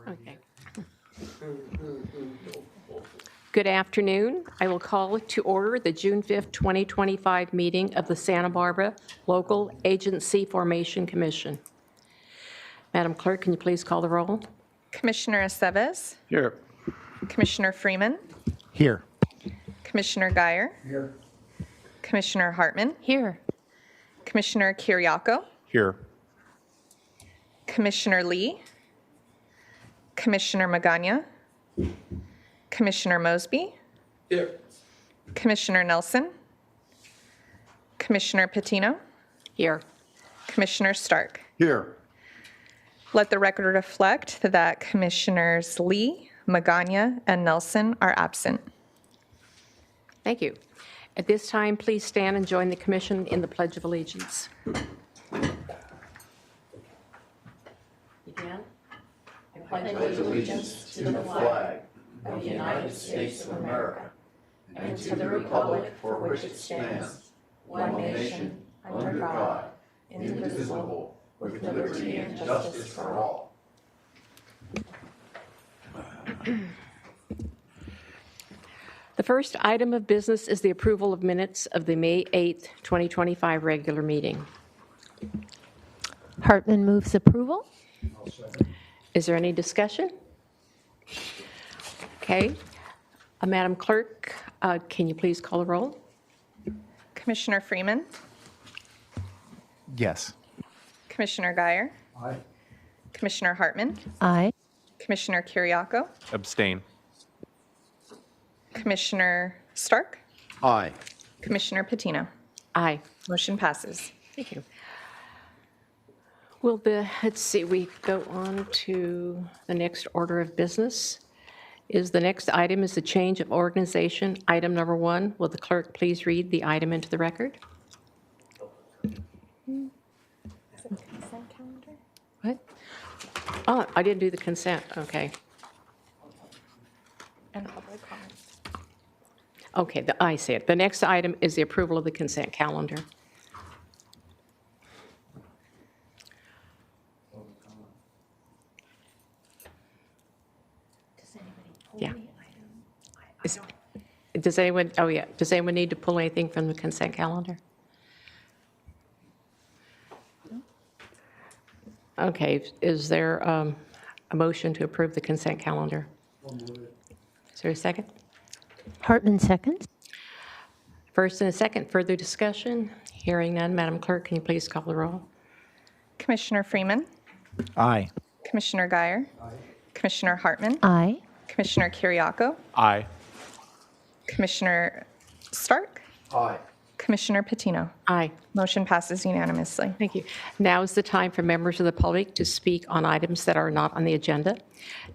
Okay. Good afternoon. I will call to order the June 5th, 2025 meeting of the Santa Barbara Local Agency Formation Commission. Madam Clerk, can you please call the roll? Commissioner Aceves, Here. Commissioner Freeman, Here. Commissioner Guyer, Here. Commissioner Hartman, Here. Commissioner Kiriako, Here. Commissioner Lee, Commissioner Magana, Commissioner Mosby, Here. Commissioner Nelson, Commissioner Patino, Here. Commissioner Stark. Here. Let the record reflect that Commissioners Lee, Magana, and Nelson are absent. Thank you. At this time, please stand and join the commission in the Pledge of Allegiance. Begin. I pledge allegiance to the flag of the United States of America and to the republic for which it stands, one nation, under God, indivisible, with liberty and justice for all. The first item of business is the approval of minutes of the May 8th, 2025 regular meeting. Hartman moves approval. Is there any discussion? Okay. Madam Clerk, can you please call the roll? Commissioner Freeman, Yes. Commissioner Guyer, Aye. Commissioner Hartman, Aye. Commissioner Kiriako, Abstain. Commissioner Stark, Aye. Commissioner Patino. Aye. Motion passes. Thank you. Let's see, we go on to the next order of business. The next item is the change of organization, item number 1. Will the clerk please read the item into the record? What? Oh, I didn't do the consent, okay. And public comments. Okay, I see it. The next item is the approval of the consent calendar. Yeah. Does anyone, oh yeah, does anyone need to pull anything from the consent calendar? Okay, is there a motion to approve the consent calendar? Is there a second? Hartman seconds. First and a second, further discussion? Hearing none, Madam Clerk, can you please call the roll? Commissioner Freeman, Aye. Commissioner Guyer, Commissioner Hartman, Aye. Commissioner Kiriako, Aye. Commissioner Stark, Aye. Commissioner Patino. Aye. Motion passes unanimously. Thank you. Now is the time for members of the public to speak on items that are not on the agenda.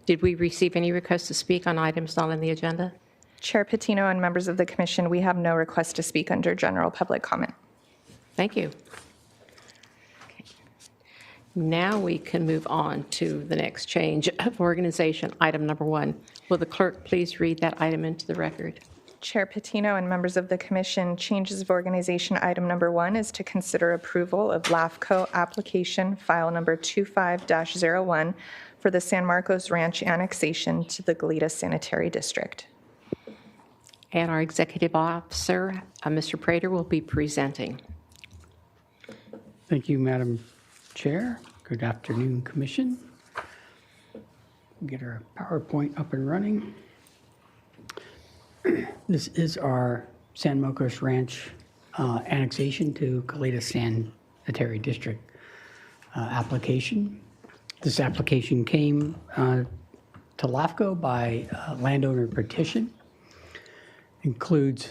Did we receive any requests to speak on items not on the agenda? Chair Patino and members of the commission, we have no request to speak under general public comment. Thank you. Okay. Now we can move on to the next change of organization, item number 1. Will the clerk please read that item into the record? Chair Patino and members of the commission, changes of organization item number 1 is to consider approval of LAFCO application file number 25-01 for the San Marcos Ranch annexation to the Goleta Sanitary District. And our executive officer, Mr. Prater, will be presenting. Thank you, Madam Chair. Good afternoon, Commission. Get our PowerPoint up and running. This is our San Marcos Ranch annexation to Goleta Sanitary District application. This application came to LAFCO by landowner petition. Includes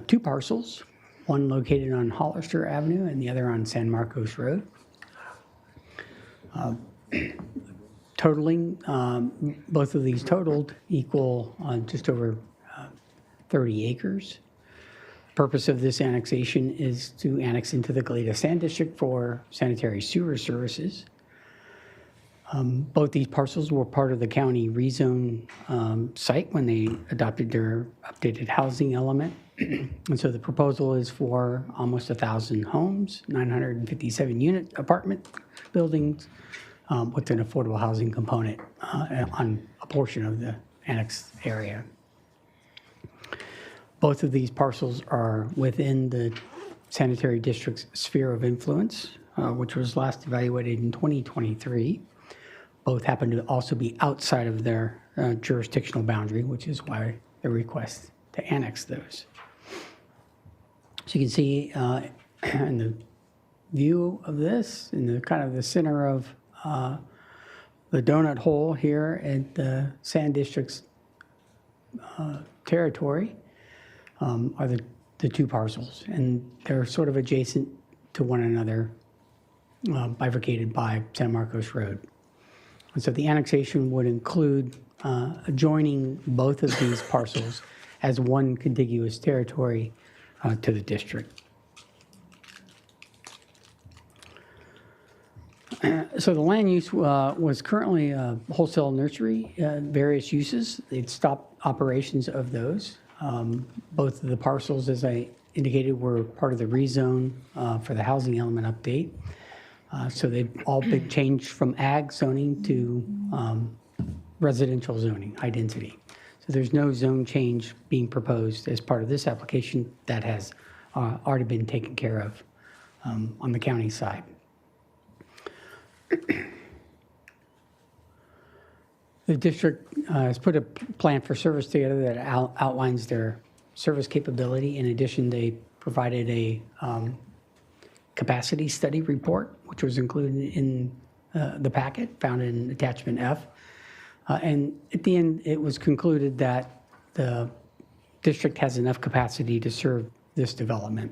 2 parcels, one located on Hollister Avenue and the other on San Marcos Road. Totaling, both of these totaled equal just over 30 acres. Purpose of this annexation is to annex into the Goleta San District for sanitary sewer services. Both these parcels were part of the county rezone site when they adopted their updated housing element. And so the proposal is for almost 1,000 homes, 957 unit apartment buildings, with an affordable housing component on a portion of the annexed area. Both of these parcels are within the sanitary district's sphere of influence, which was last evaluated in 2023. Both happen to also be outside of their jurisdictional boundary, which is why the request to annex those. So you can see in the view of this, in the kind of the center of the donut hole here at the Sand District's territory are the two parcels, and they're sort of adjacent to one another, bifurcated by San Marcos Road. And so the annexation would include adjoining both of these parcels as one contiguous territory to the district. So the land use was currently a wholesale nursery, various uses. They'd stopped operations of those. Both of the parcels, as I indicated, were part of the rezone for the housing element update. So they've all been changed from ag zoning to residential zoning, high density. So there's no zone change being proposed as part of this application. That has already been taken care of on the county side. The district has put a plan for service together that outlines their service capability. In addition, they provided a capacity study report, which was included in the packet found in attachment F. And at the end, it was concluded that the district has enough capacity to serve this development.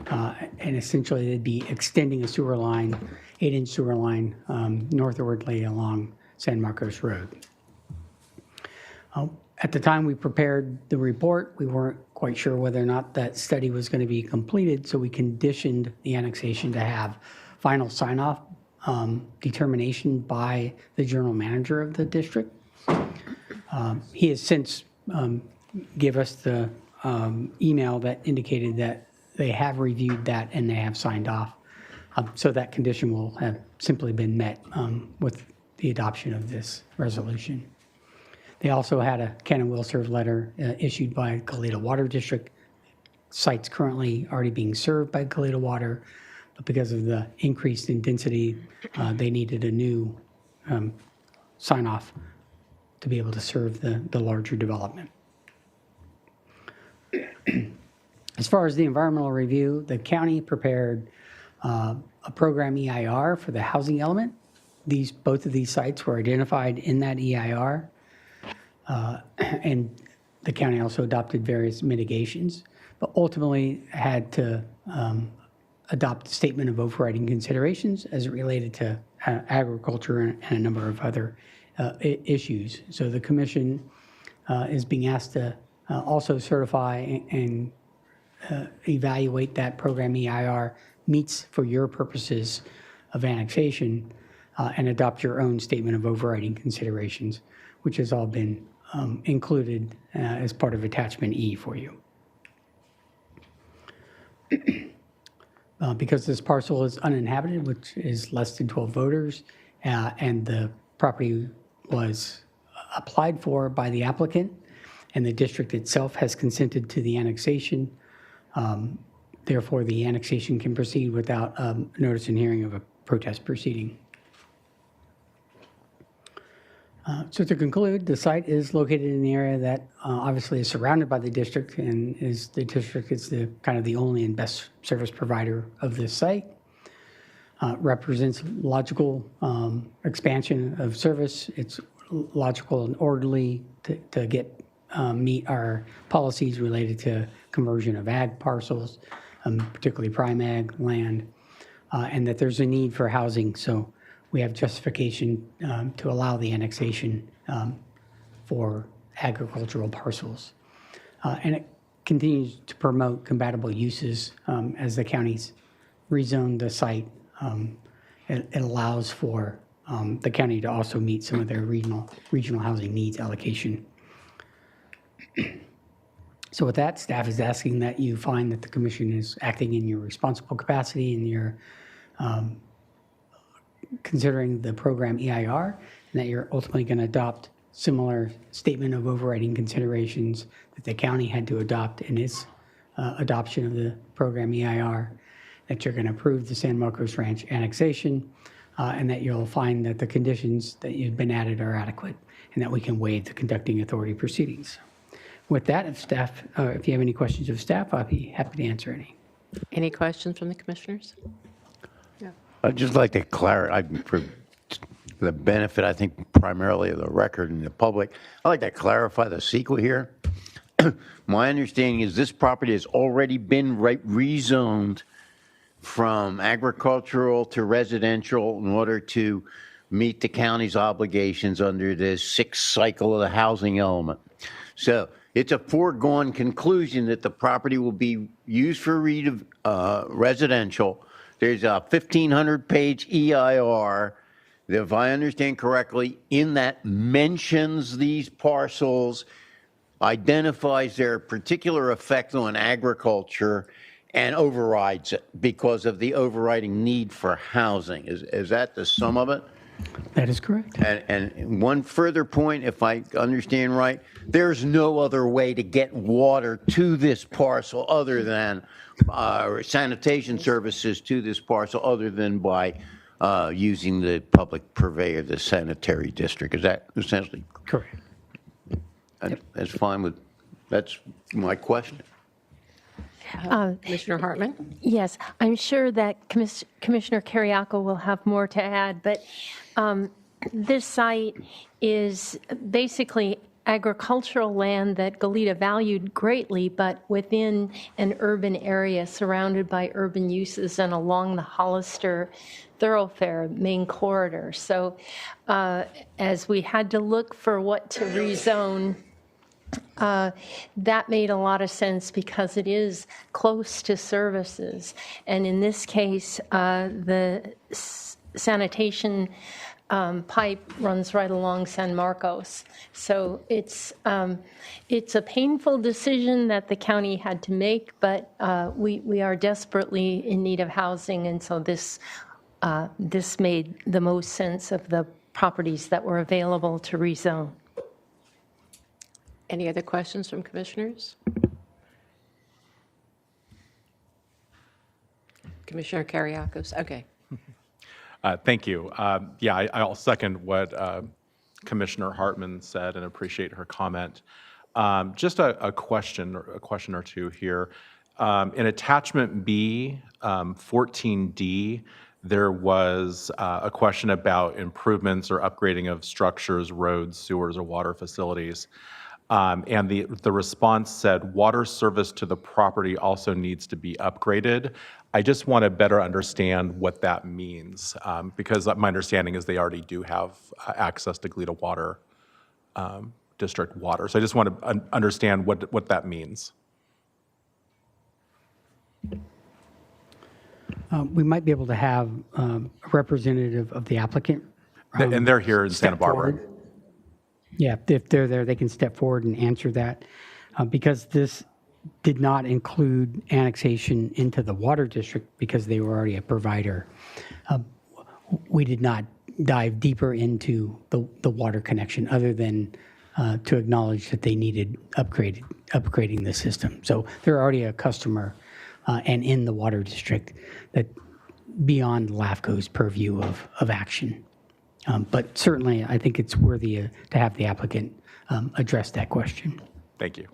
And essentially, they'd be extending a sewer line, 8-inch sewer line, northwardly along San Marcos Road. At the time we prepared the report, we weren't quite sure whether or not that study was going to be completed, so we conditioned the annexation to have final sign-off determination by the general manager of the district. He has since give us the email that indicated that they have reviewed that and they have signed off. So that condition will have simply been met with the adoption of this resolution. They also had a can and will serve letter issued by Goleta Water District. Sites currently already being served by Goleta Water, but because of the increase in density, they needed a new sign off to be able to serve the larger development. As far as the environmental review, the county prepared a program EIR for the housing element. Both of these sites were identified in that EIR, and the county also adopted various mitigations, but ultimately had to adopt a statement of overriding considerations as it related to agriculture and a number of other issues. So the commission is being asked to also certify and evaluate that program EIR meets for your purposes of annexation and adopt your own statement of overriding considerations, which has all been included as part of attachment E for you. Because this parcel is uninhabited, which is less than 12 voters, and the property was applied for by the applicant, and the district itself has consented to the annexation. Therefore, the annexation can proceed without notice and hearing of a protest proceeding. So to conclude, the site is located in the area that obviously is surrounded by the district, and the district is the kind of the only and best service provider of this site. Represents logical expansion of service. It's logical and orderly to get meet our policies related to conversion of ag parcels, particularly prime ag land, and that there's a need for housing. So we have justification to allow the annexation for agricultural parcels. And it continues to promote compatible uses as the counties rezone the site. It allows for the county to also meet some of their regional housing needs allocation. So with that, staff is asking that you find that the commission is acting in your responsible capacity and your considering the program EIR, and that you're ultimately going to adopt similar statement of overriding considerations that the county had to adopt in its adoption of the program EIR, that you're going to approve the San Marcos Ranch annexation, and that you'll find that the conditions that you've been added are adequate, and that we can waive the conducting authority proceedings. With that, if you have any questions of staff, I'll be happy to answer any. Any questions from the commissioners? I'd just like to clarify, for the benefit, I think, primarily of the record and the public, I'd like to clarify the sequel here. My understanding is this property has already been rezoned from agricultural to residential in order to meet the county's obligations under this sixth cycle of the housing element. So it's a foregone conclusion that the property will be used for residential. There's a 1,500-page EIR, that, if I understand correctly, in that mentions these parcels, identifies their particular effect on agriculture, and overrides it because of the overriding need for housing. Is that the sum of it? That is correct. And one further point, if I understand right, there's no other way to get water to this parcel other than sanitation services to this parcel other than by using the public purveyor, the sanitary district. Is that essentially Correct. That's fine with, that's my question. Commissioner Hartman? Yes, I'm sure that Commissioner Carriaco will have more to add, but this site is basically agricultural land that Goleta valued greatly, but within an urban area surrounded by urban uses and along the Hollister thoroughfare main corridor. So as we had to look for what to rezone, that made a lot of sense because it is close to services. And in this case, the sanitation pipe runs right along San Marcos. So it's a painful decision that the county had to make, but we are desperately in need of housing, and so this made the most sense of the properties that were available to rezone. Any other questions from commissioners? Commissioner Kariakos, okay. Thank you. Yeah, I'll second what Commissioner Hartman said and appreciate her comment. Just a question or two here. In attachment B, 14D, there was a question about improvements or upgrading of structures, roads, sewers, or water facilities. And the response said, water service to the property also needs to be upgraded. I just want to better understand what that means, because my understanding is they already do have access to Goleta Water District water. So I just want to understand what that means. We might be able to have a representative of the applicant. And they're here in Santa Barbara. Forward. Yeah, if they're there, they can step forward and answer that. Because this did not include annexation into the water district because they were already a provider. We did not dive deeper into the water connection other than to acknowledge that they needed upgrading the system. So they're already a customer and in the water district that beyond LAFCO's purview of action. But certainly, I think it's worthy to have the applicant address that question. Thank you.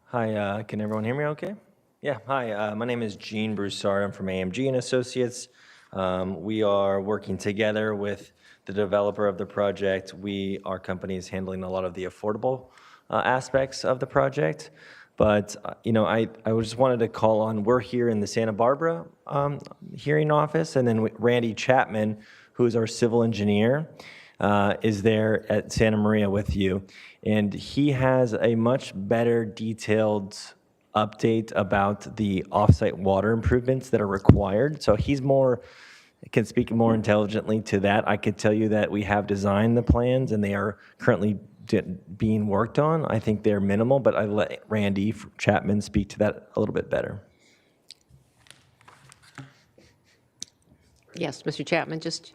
Hi, can everyone hear me okay? Yeah, hi, my name is Gene Broussard. I'm from AMG and Associates. We are working together with the developer of the project. Our company is handling a lot of the affordable aspects of the project. But, I just wanted to call on, we're here in the Santa Barbara hearing office, and then Randy Chapman, who is our civil engineer, is there at Santa Maria with you. And he has a much better detailed update about the offsite water improvements that are required. So he can speak more intelligently to that. I could tell you that we have designed the plans and they are currently being worked on. I think they're minimal, but I let Randy Chapman speak to that a little bit better. Yes, Mr. Chapman, just,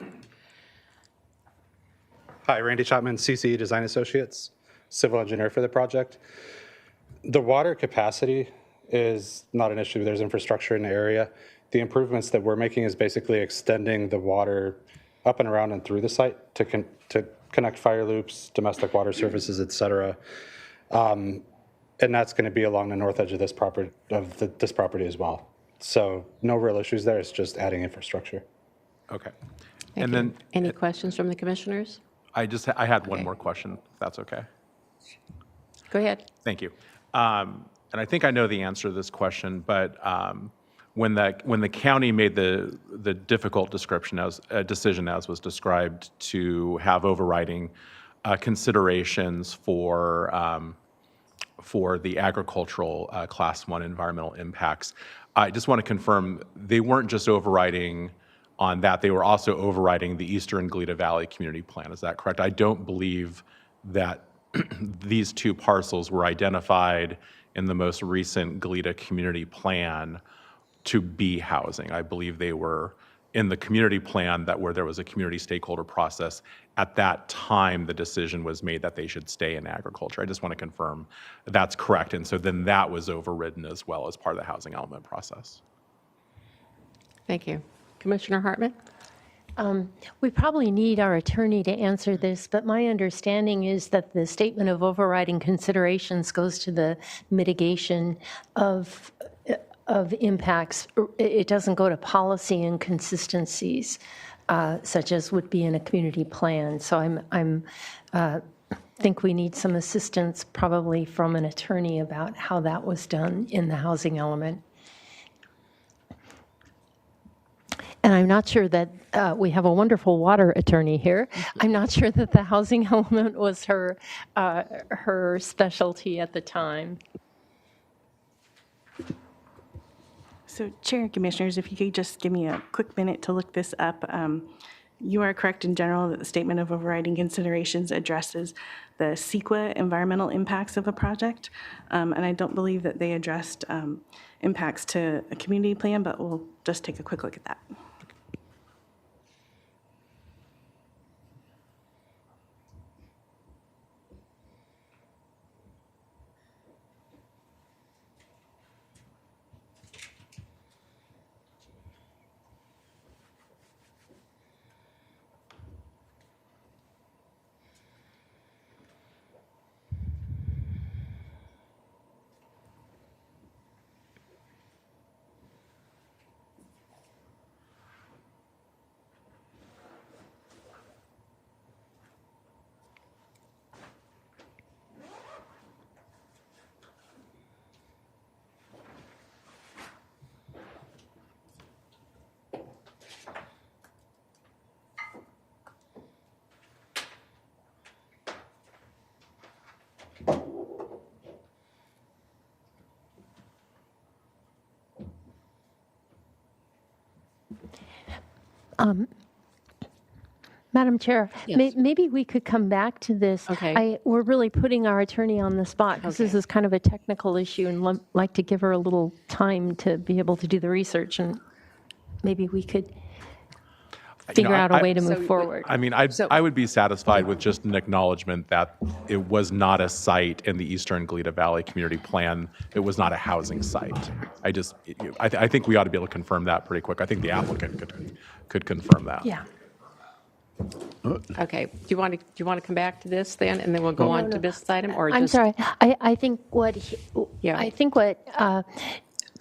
Hi, Randy Chapman, CCE Design Associates, civil engineer for the project. The water capacity is not an issue. There's infrastructure in the area. The improvements that we're making is basically extending the water up and around and through the site to connect fire loops, domestic water services, et cetera. And that's going to be along the north edge of this property, as well. So no real issues there. It's just adding infrastructure. Okay. thank And you. then Any questions from the commissioners? I had one Okay. more question, if that's okay. Go ahead. Thank you. And I think I know the answer to this question, but when the county made the difficult decision as was described to have overriding considerations for the agricultural Class 1 environmental impacts, I just want to confirm they weren't just overriding on that, they were also overriding the Eastern Galita Valley Community Plan. Is that correct? I don't believe that these two parcels were identified in the most recent Galita Community Plan to be housing. I believe they were in the community plan where there was a community stakeholder process. At that time, the decision was made that they should stay in agriculture. I just want to confirm that's correct. And so then that was overridden as well as part of the housing element process. Thank you. Commissioner Hartman? We probably need our attorney to answer this, but my understanding is that the statement of overriding considerations goes to the mitigation of impacts. It doesn't go to policy inconsistencies, such as would be in a community plan. So I'm think we need some assistance probably from an attorney about how that was done in the housing element. And I'm not sure that we have a wonderful water attorney here. I'm not sure that the housing element was her specialty at the time. So, Chair and Commissioners, if you could just give me a quick minute to look this up. You are correct in general that the Statement of Overriding Considerations addresses the CEQA environmental impacts of a project, and I don't believe that they addressed impacts to a community plan, but we'll just take a quick look at that. Madam Chair, Yes. maybe we could come back to this. Okay. We're really putting our attorney on the spot because this Okay. is kind of a technical issue and like to give her a little time to be able to do the research, and maybe we could figure out a way to move forward. I mean, So- I would be satisfied with just an acknowledgement that it was not a site in the Eastern Galita Valley Community Plan. It was not a housing site. I think we ought to be able to confirm that pretty quick. I think the applicant could confirm that. Yeah. Okay. Do you want to come back to this then, and then we'll go on to this item, or I'm just? sorry. I think what Yeah.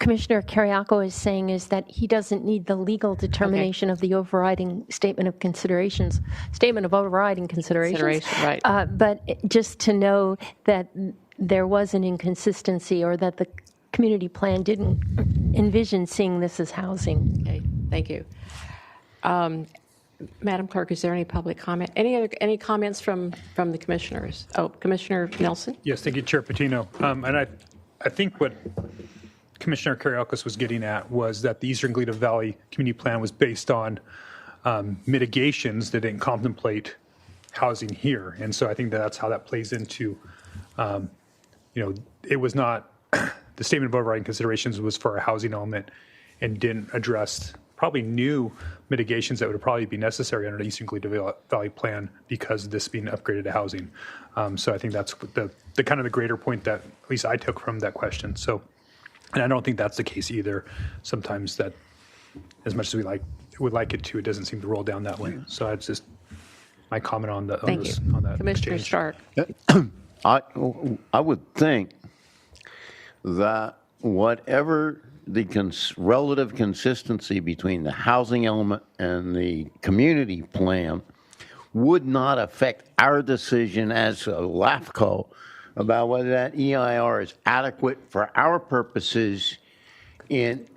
Commissioner Kiriako is saying is that he doesn't need the legal determination of the overriding statement of considerations, statement of overriding considerations. Consideration, right. But just to know that there was an inconsistency or that the community plan didn't envision seeing this as housing. Okay, thank you. Madam Clerk, is there any public comment? Any comments from the commissioners? Oh, Commissioner Nelson? Yes, thank you, Chair Patino. And I think what Commissioner Kiriakis was getting at was that the Eastern Galita Valley Community Plan was based on mitigations that didn't contemplate housing here. And so I think that's how that plays into, it was not, the statement of overriding considerations was for a housing element and didn't address probably new mitigations that would probably be necessary under the Eastern Toledo Valley Plan because of this being upgraded to housing. So I think that's the kind of the greater point that at least I took from that question. So, and I don't think that's the case either. Sometimes that, as much as we would like it to, it doesn't seem to roll down that way. So that's just my comment on the Thank you. on that Commissioner exchange. Stark. I would think that whatever the relative consistency between the housing element and the community plan would not affect our decision as a LAFCO about whether that EIR is adequate for our purposes in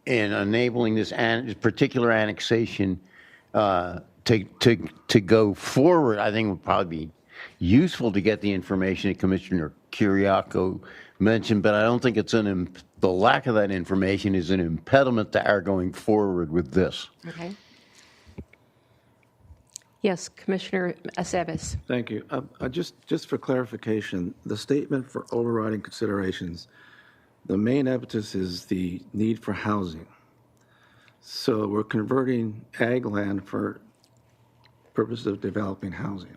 enabling this particular annexation to go forward. I think it would probably be useful to get the information that Commissioner Kiriakou mentioned, but I don't think it's the lack of that information is an impediment to our going forward with this. Okay. Yes, Commissioner Aceves. Thank you. Just for clarification, the statement for overriding considerations, the main impetus is the need for housing. So we're converting ag land for purposes of developing housing,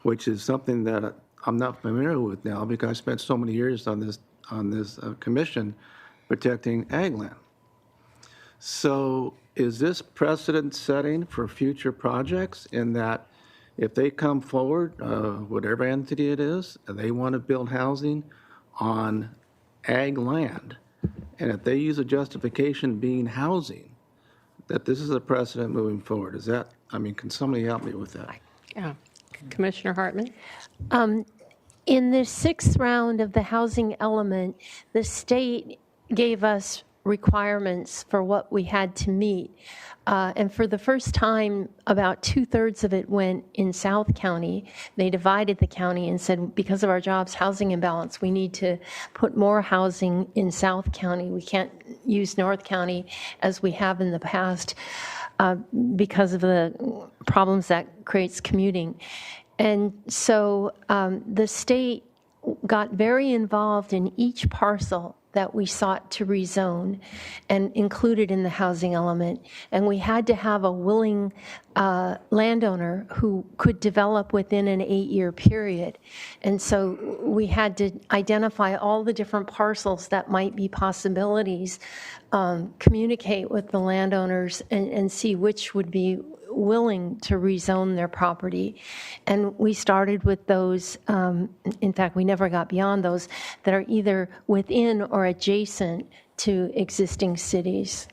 which is something that I'm not familiar with now because I spent so many years on this commission protecting ag land. So is this precedent setting for future projects in that if they come forward, whatever entity it is, and they want to build housing on ag land, and if they use a justification being housing, that this is a precedent moving forward? Is that, I mean, can somebody help me with that? Yeah. Commissioner Hartman. In the sixth round of the housing element, the state gave us requirements for what we had to meet. And for the first time, about 2/3 of it went in South County. They divided the county and said, because of our jobs housing imbalance, we need to put more housing in South County. We can't use North County as we have in the past because of the problems that creates commuting. And so the state got very involved in each parcel that we sought to rezone and included in the housing element. And we had to have a willing landowner who could develop within an 8-year period. And so we had to identify all the different parcels that might be possibilities, communicate with the landowners and see which would be willing to rezone their property. And we started with those, in fact, we never got beyond those, that are either within or adjacent to existing cities.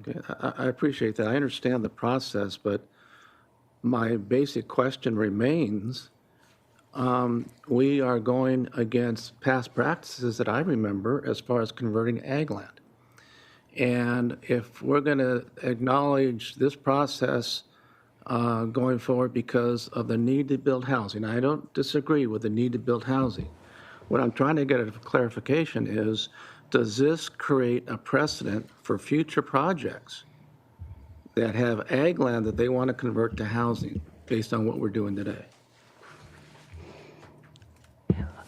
Okay, I appreciate that. I understand the process, but my basic question remains, we are going against past practices that I remember as far as converting ag land. And if we're going to acknowledge this process going forward because of the need to build housing, I don't disagree with the need to build housing. What I'm trying to get at clarification is, does this create a precedent for future projects that have ag land that they want to convert to housing based on what we're doing today?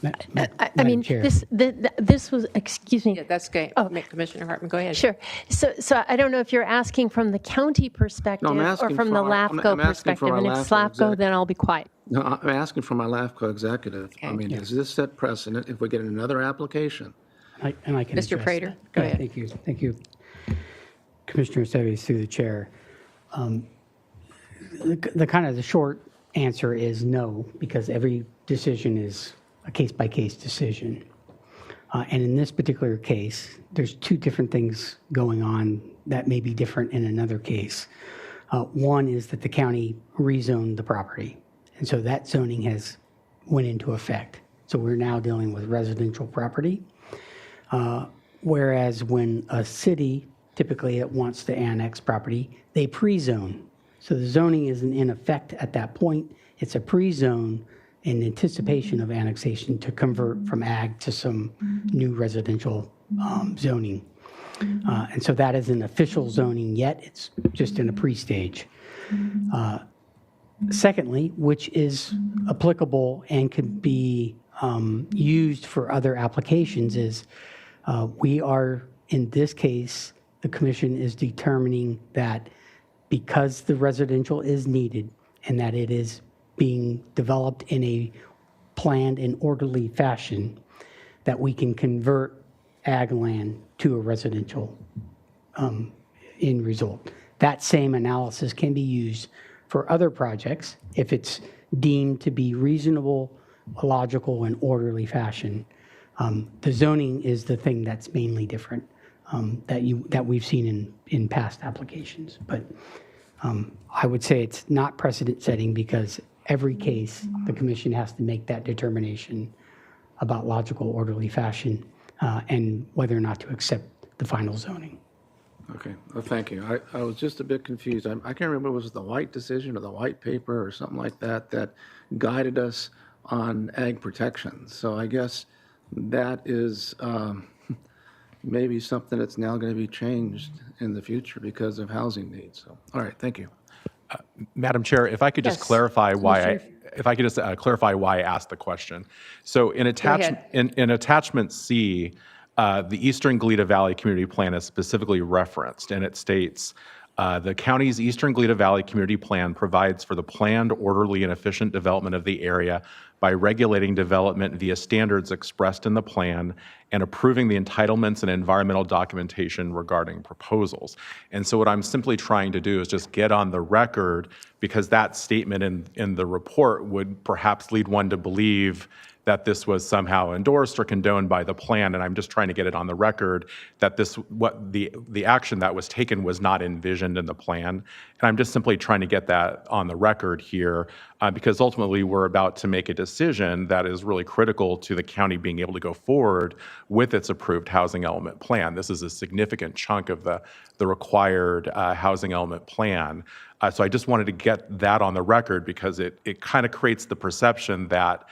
I mean, Chair. this was, excuse me. Yeah, that's great. Oh. Commissioner Hartman, go ahead. Sure. So I don't know if you're asking from the county perspective I'm or asking from the from our- LAFCO I'm asking from perspective. our And if it's LAFCO LAFCO, then I'll be quiet. No, I'm asking for my LAFCO executive. I mean, does this set precedent if we get another application? And I can Mr. address Prater, that. go Yeah, ahead. Thank you. Thank you. Commissioner Seves, through the chair. The kind of the short answer is no, because every decision is a case-by-case decision. And in this particular case, there's two different things going on that may be different in another case. One is that the county rezoned the property, and so that zoning has went into effect. So we're now dealing with residential property. Whereas when a city, typically it wants to annex property, they pre-zone. So the zoning isn't in effect at that point. It's a pre-zone in anticipation of annexation to convert from ag to some new residential zoning. And so that isn't official zoning yet. It's just in a pre-stage. Secondly, which is applicable and could be used for other applications, is we are, in this case, the commission is determining that because the residential is needed and that it is being developed in a planned and orderly fashion, that we can convert ag land to a residential end result. That same analysis can be used for other projects if it's deemed to be reasonable, logical, and orderly fashion. The zoning is the thing that's mainly different that we've seen in past applications. But I would say it's not precedent setting because every case the commission has to make that determination about logical, orderly fashion and whether or not to accept the final zoning. Okay, well, thank you. I was just a bit confused. I can't remember, was it the white decision or the white paper or something like that that guided us on ag protection? So I guess that is maybe something that's now going to be changed in the future because of housing needs. So, all right, thank you. Madam Chair, if I could just Yes. clarify why Commissioner- clarify why I asked the question. So in ahead. attachment C, the Eastern Galita Valley Community Plan is specifically referenced, and it states, the county's Eastern Galita Valley Community Plan provides for the planned, orderly, and efficient development of the area by regulating development via standards expressed in the plan and approving the entitlements and environmental documentation regarding proposals. And so what I'm simply trying to do is just get on the record, because that statement in the report would perhaps lead one to believe that this was somehow endorsed or condoned by the plan, and I'm just trying to get it on the record that the action that was taken was not envisioned in the plan. And I'm just simply trying to get that on the record here, because ultimately we're about to make a decision that is really critical to the county being able to go forward with its approved housing element plan. This is a significant chunk of the required housing element plan. So I just wanted to get that on the record because it kind of creates the perception that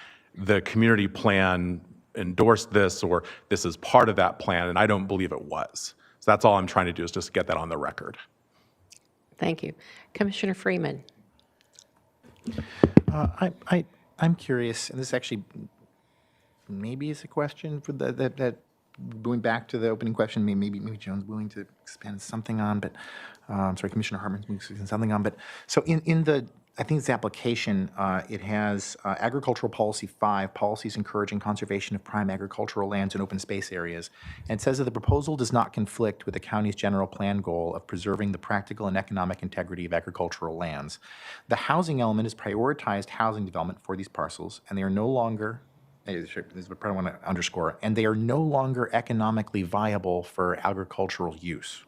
the community plan endorsed this or this is part of that plan, and I don't believe it was. So that's all I'm trying to do is just get that on the record. Thank you. Commissioner Freeman. I'm curious, and this actually maybe is a question for that going back to the opening question, maybe Joan's willing to expand something on, but sorry, Commissioner Hartman's willing to expand something on, but so in the I think this application, it has Agricultural Policy 5, Policies Encouraging Conservation of Prime Agricultural Lands and Open Space Areas. And it says that the proposal does not conflict with the county's general plan goal of preserving the practical and economic integrity of agricultural lands. The housing element is prioritized housing development for these parcels, and they are no longer, this is what I want to underscore, and they are no longer economically viable for agricultural use.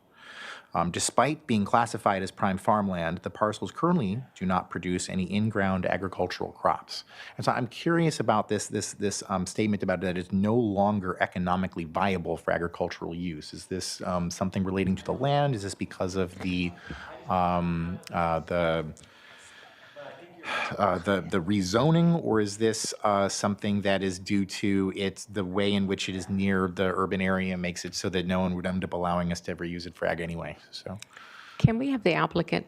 Despite being classified as prime farmland, the parcels currently do not produce any in-ground agricultural crops. And so I'm curious about this statement about that it's no longer economically viable for agricultural use. Is this something relating to the land? Is this because of the rezoning, or is this something that is due to the way in which it is near the urban area makes it so that no one would end up allowing us to ever use it for ag anyway? So, Can we have the applicant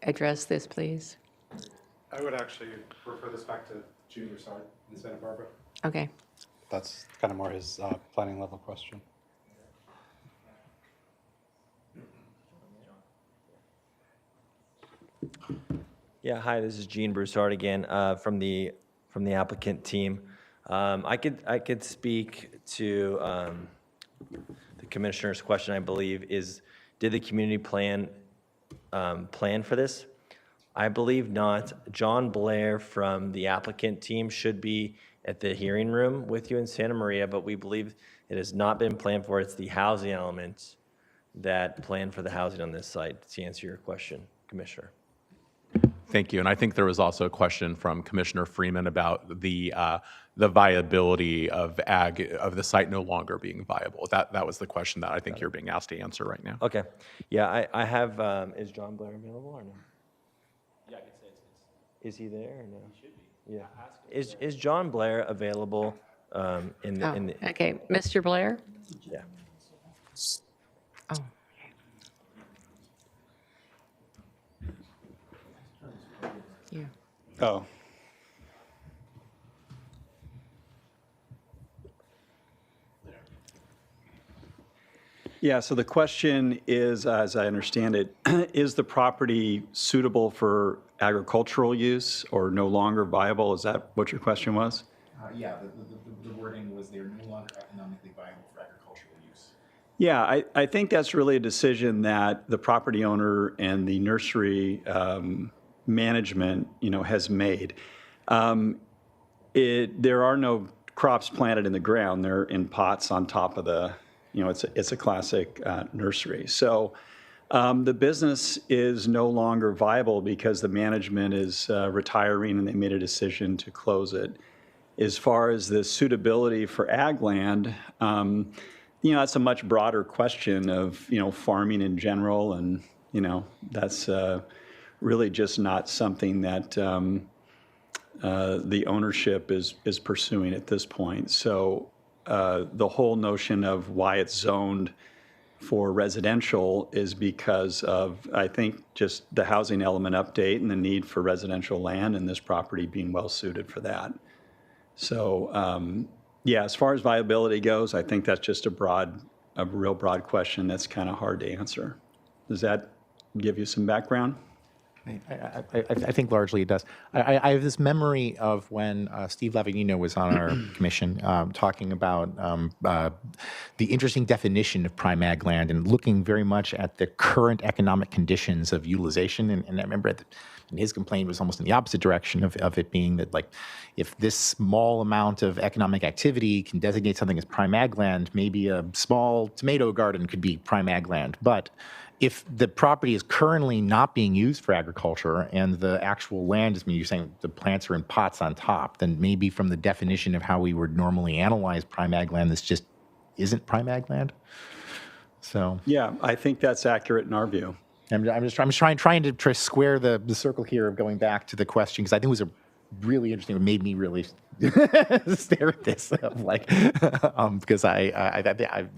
address this, please? I would actually refer this back to June Broussard in Santa Barbara. Okay. That's kind of more his planning level question. Yeah, hi, this is Gene Broussard again from the applicant team. I could speak to the commissioner's question, I believe, is did the community plan plan for this? I believe not. John Blair from the applicant team should be at the hearing room with you in Santa Maria, but we believe it has not been planned for. It's the housing elements that plan for the housing on this site, to answer your question, Commissioner. Thank you. And I think there was also a question from Commissioner Freeman about the viability of the site no longer being viable. That was the question that I think you're being asked to answer right now. Okay. Yeah, I have, is John Blair available or no? Yeah, I can say it's. Is he there or no? He should be. Yeah. Is John Blair available in the? Okay, Mr. Blair? Yeah. Oh. Yeah. Oh. Yeah, so the question is, as I understand it, is the property suitable for agricultural use or no longer viable? Is that what your question was? Yeah, the wording was they're no longer economically viable for agricultural use. Yeah, I think that's really a decision that the property owner and the nursery management, has made. There are no crops planted in the ground. They're in pots on top of the, it's a classic nursery. So the business is no longer viable because the management is retiring and they made a decision to close it. As far as the suitability for ag land, that's a much broader question of, farming in general. And, that's really just not something that the ownership is pursuing at this point. So the whole notion of why it's zoned for residential is because of, I think, just the housing element update and the need for residential land and this property being well suited for that. So, as far as viability goes, I think that's just a real broad question that's kind of hard to answer. Does that give you some background? I think largely it does. I have this memory of when Steve Lavignino was on our commission talking about the interesting definition of prime ag land and looking very much at the current economic conditions of utilization. And I remember his complaint was almost in the opposite direction of it being that, like, if this small amount of economic activity can designate something as prime ag land, maybe a small tomato garden could be prime ag land. But if the property is currently not being used for agriculture and the actual land is, you're saying the plants are in pots on top, then maybe from the definition of how we would normally analyze prime ag land, this just isn't prime ag land. So yeah, I think that's accurate in our view. I'm just trying to square the circle here of going back to the question, because I think it was a really interesting. It made me really stare at this, because I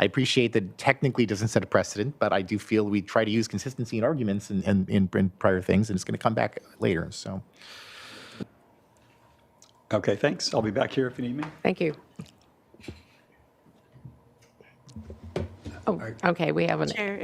appreciate that technically it doesn't set a precedent, but I do feel we try to use consistency in arguments and in prior things, and it's going to come back later. So, okay, thanks. I'll be back here if you need me. Thank you. Oh, okay, we have Chair.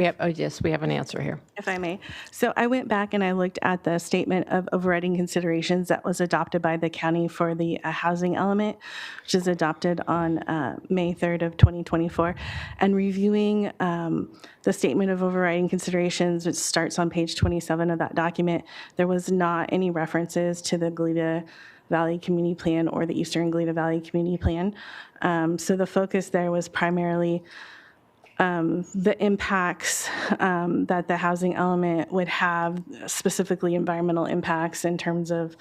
we have an answer here. If I may. So I went back and I looked at the statement of overriding considerations that was adopted by the county for the housing element, which is adopted on May 3rd of 2024. And reviewing the statement of overriding considerations, which starts on page 27 of that document, there was not any references to the Goleta Valley Community Plan or the Eastern Goleta Valley Community Plan. So the focus there was primarily the impacts that the housing element would have, specifically environmental impacts in terms of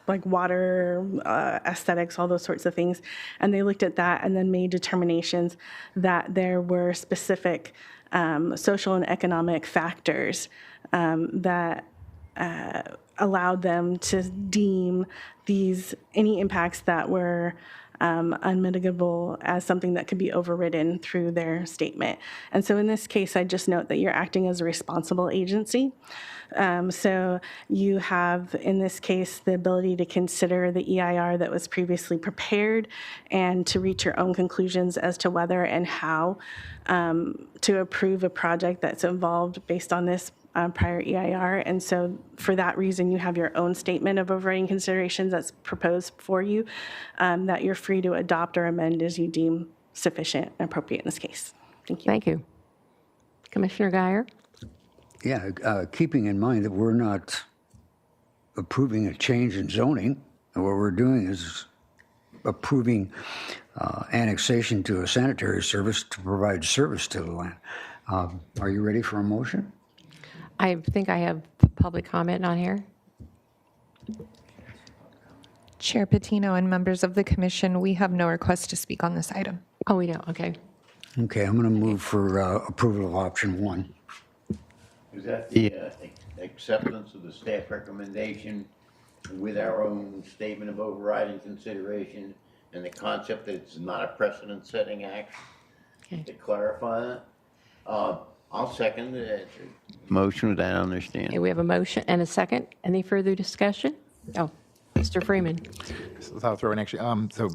like water, aesthetics, all those sorts of things. And they looked at that and then made determinations that there were specific social and economic factors that allowed them to deem any impacts that were unmitigable as something that could be overridden through their statement. And so in this case, I just note that you're acting as a responsible agency. So you have, in this case, the ability to consider the EIR that was previously prepared and to reach your own conclusions as to whether and how to approve a project that's involved based on this prior EIR. And so for that reason, you have your own statement of overriding considerations that's proposed for you that you're free to adopt or amend as you deem sufficient and appropriate in this case. Thank you. Thank you. Commissioner Guyer? Yeah, keeping in mind that we're not approving a change in zoning, and what we're doing is approving annexation to a sanitary service to provide service to the land. Are you ready for a motion? I think I have public comment on here. Chair Patino and members of the commission, we have no request to speak on this item. Oh, we don't. Okay. Okay, I'm going to move for approval of option 1. Is that the acceptance of the staff recommendation with our own statement of overriding consideration and the concept that it's not a precedent-setting action? Okay. To clarify that, I'll second the motion with that understanding. Okay, we have a motion and a second. Any further discussion? Oh, Mr. Freeman. So I'll throw in actually, so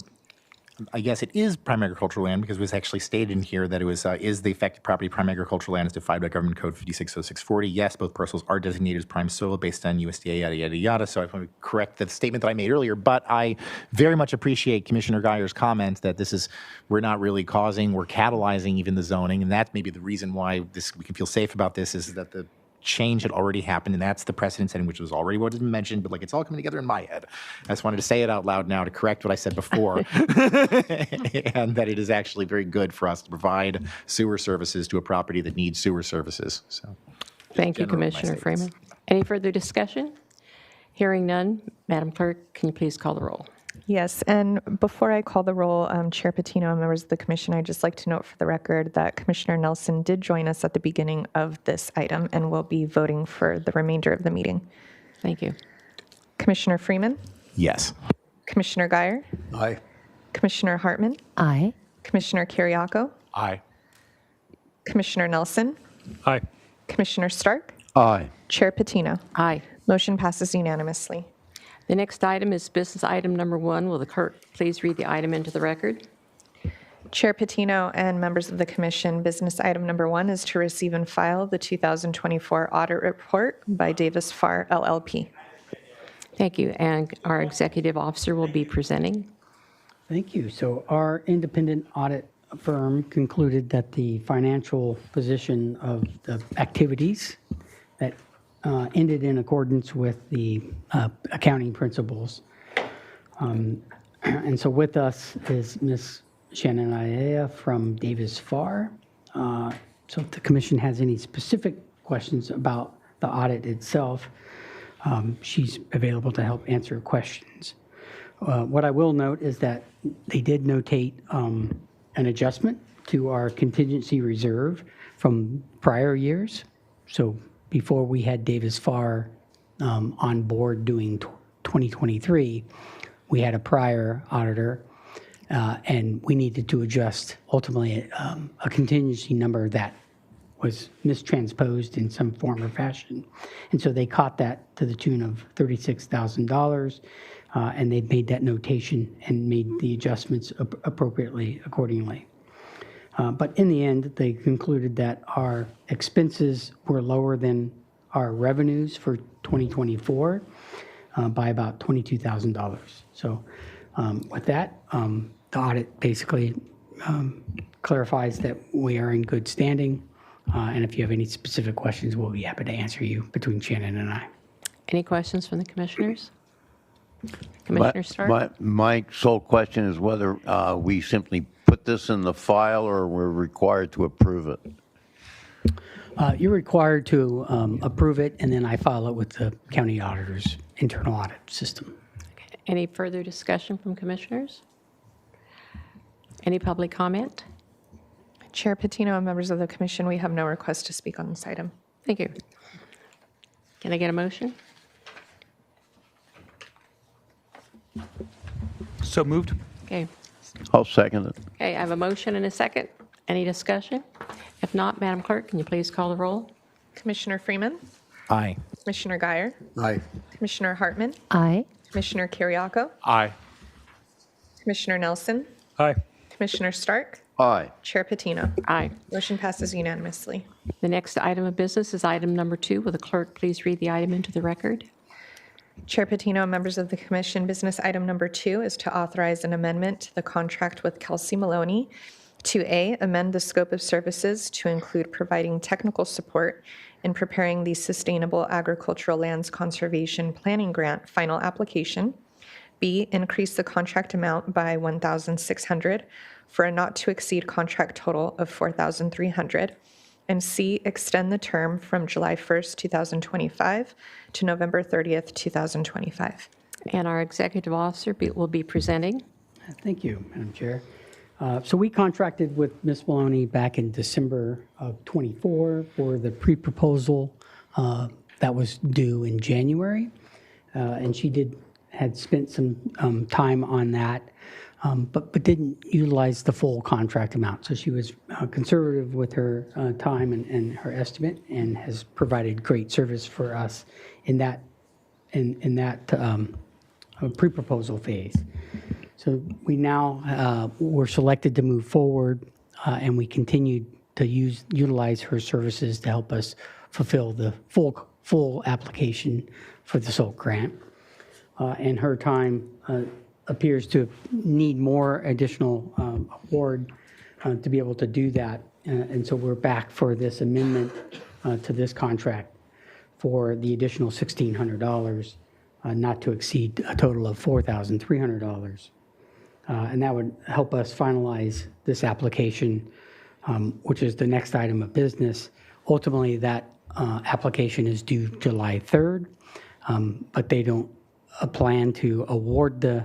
I guess it is prime agricultural land because it was actually stated in here that it was, is the affected property prime agricultural land as defined by Government Code 560640. Yes, both parcels are designated as prime soil based on USDA, yada, yada, yada. So I want to correct the statement that I made earlier, but I very much appreciate Commissioner Geyer's comment that this is, we're not really causing, we're catalyzing even the zoning. And that's maybe the reason why this, we can feel safe about this is that the change had already happened, and that's the precedent setting, which was already what has been mentioned, but like it's all coming together in my head. I just wanted to say it out loud now to correct what I said before, and that it is actually very good for us to provide sewer services to a property that needs sewer services. So, Thank you, general in my Commissioner statements. Freeman. Any further discussion? Hearing none, Madam Clerk, can you please call the roll? Yes, and before I call the roll, Chair Patino and members of the commission, I'd just like to note for the record that Commissioner Nelson did join us at the beginning of this item and will be voting for the remainder of the meeting. Thank you. Commissioner Freeman, Yes. Commissioner Geyer, Aye. Commissioner Hartman, Aye. Commissioner Kiriako, Aye. Commissioner Nelson, Aye. Commissioner Stark, Aye. Chair Patino. Aye. Motion passes unanimously. The next item is business item number 1. Will the clerk please read the item into the record? Chair Patino and members of the commission, business item number 1 is to receive and file the 2024 audit report by Davis Farr LLP. Thank you. And our executive officer will be presenting. Thank you. So our independent audit firm concluded that the financial position of the activities that ended in accordance with the accounting principles. And so with us is Ms. Shannon Ayala from Davis Farr. So if the commission has any specific questions about the audit itself, she's available to help answer questions. What I will note is that they did notate an adjustment to our contingency reserve from prior years. So before we had Davis Farr on board doing 2023, we had a prior auditor, and we needed to adjust ultimately a contingency number that was mistransposed in some form or fashion. And so they caught that to the tune of $36,000, and they made that notation and made the adjustments appropriately accordingly. But in the end, they concluded that our expenses were lower than our revenues for 2024 by about $22,000. So with that, the audit basically clarifies that we are in good standing. And if you have any specific questions, we'll be happy to answer you between Shannon and I. Any questions from the commissioners? Commissioner Stark? My sole question is whether we simply put this in the file or we're required to approve it. You're required to approve it, and then I file it with the county auditor's internal audit system. Okay. Any further discussion from commissioners? Any public comment? Chair Patino and members of the commission, we have no request to speak on this item. Thank you. Can I get a motion? So moved. Okay. I'll second it. Okay, I have a motion and a second. Any discussion? If not, Madam Clerk, can you please call the roll? Commissioner Freeman, Aye. Commissioner Geyer, Aye. Commissioner Hartman, Aye. Commissioner Kiriako, Aye. Commissioner Nelson, Aye. Commissioner Stark, Aye. Chair Patino. Aye. Motion passes unanimously. The next item of business is item number 2. Will the clerk please read the item into the record? Chair Patino and members of the commission, business item number 2 is to authorize an amendment to the contract with Kelsey Maloney to A, amend the scope of services to include providing technical support in preparing the Sustainable Agricultural Lands Conservation Planning Grant final application. B, increase the contract amount by $1,600 for a not to exceed contract total of $4,300. And C, extend the term from July 1st, 2025 to November 30th, 2025. And our executive officer will be presenting. Thank you, Madam Chair. So we contracted with Ms. Maloney back in December of '24 for the pre-proposal that was due in January. And she had spent some time on that, but didn't utilize the full contract amount. So she was conservative with her time and her estimate, and has provided great service for us in that pre-proposal phase. So we now were selected to move forward, and we continued to utilize her services to help us fulfill the full application for the SOLT grant. And her time appears to need more additional award to be able to do that. And so we're back for this amendment to this contract for the additional $1,600, not to exceed a total of $4,300. And that would help us finalize this application, which is the next item of business. Ultimately, that application is due July 3rd, but they don't plan to award the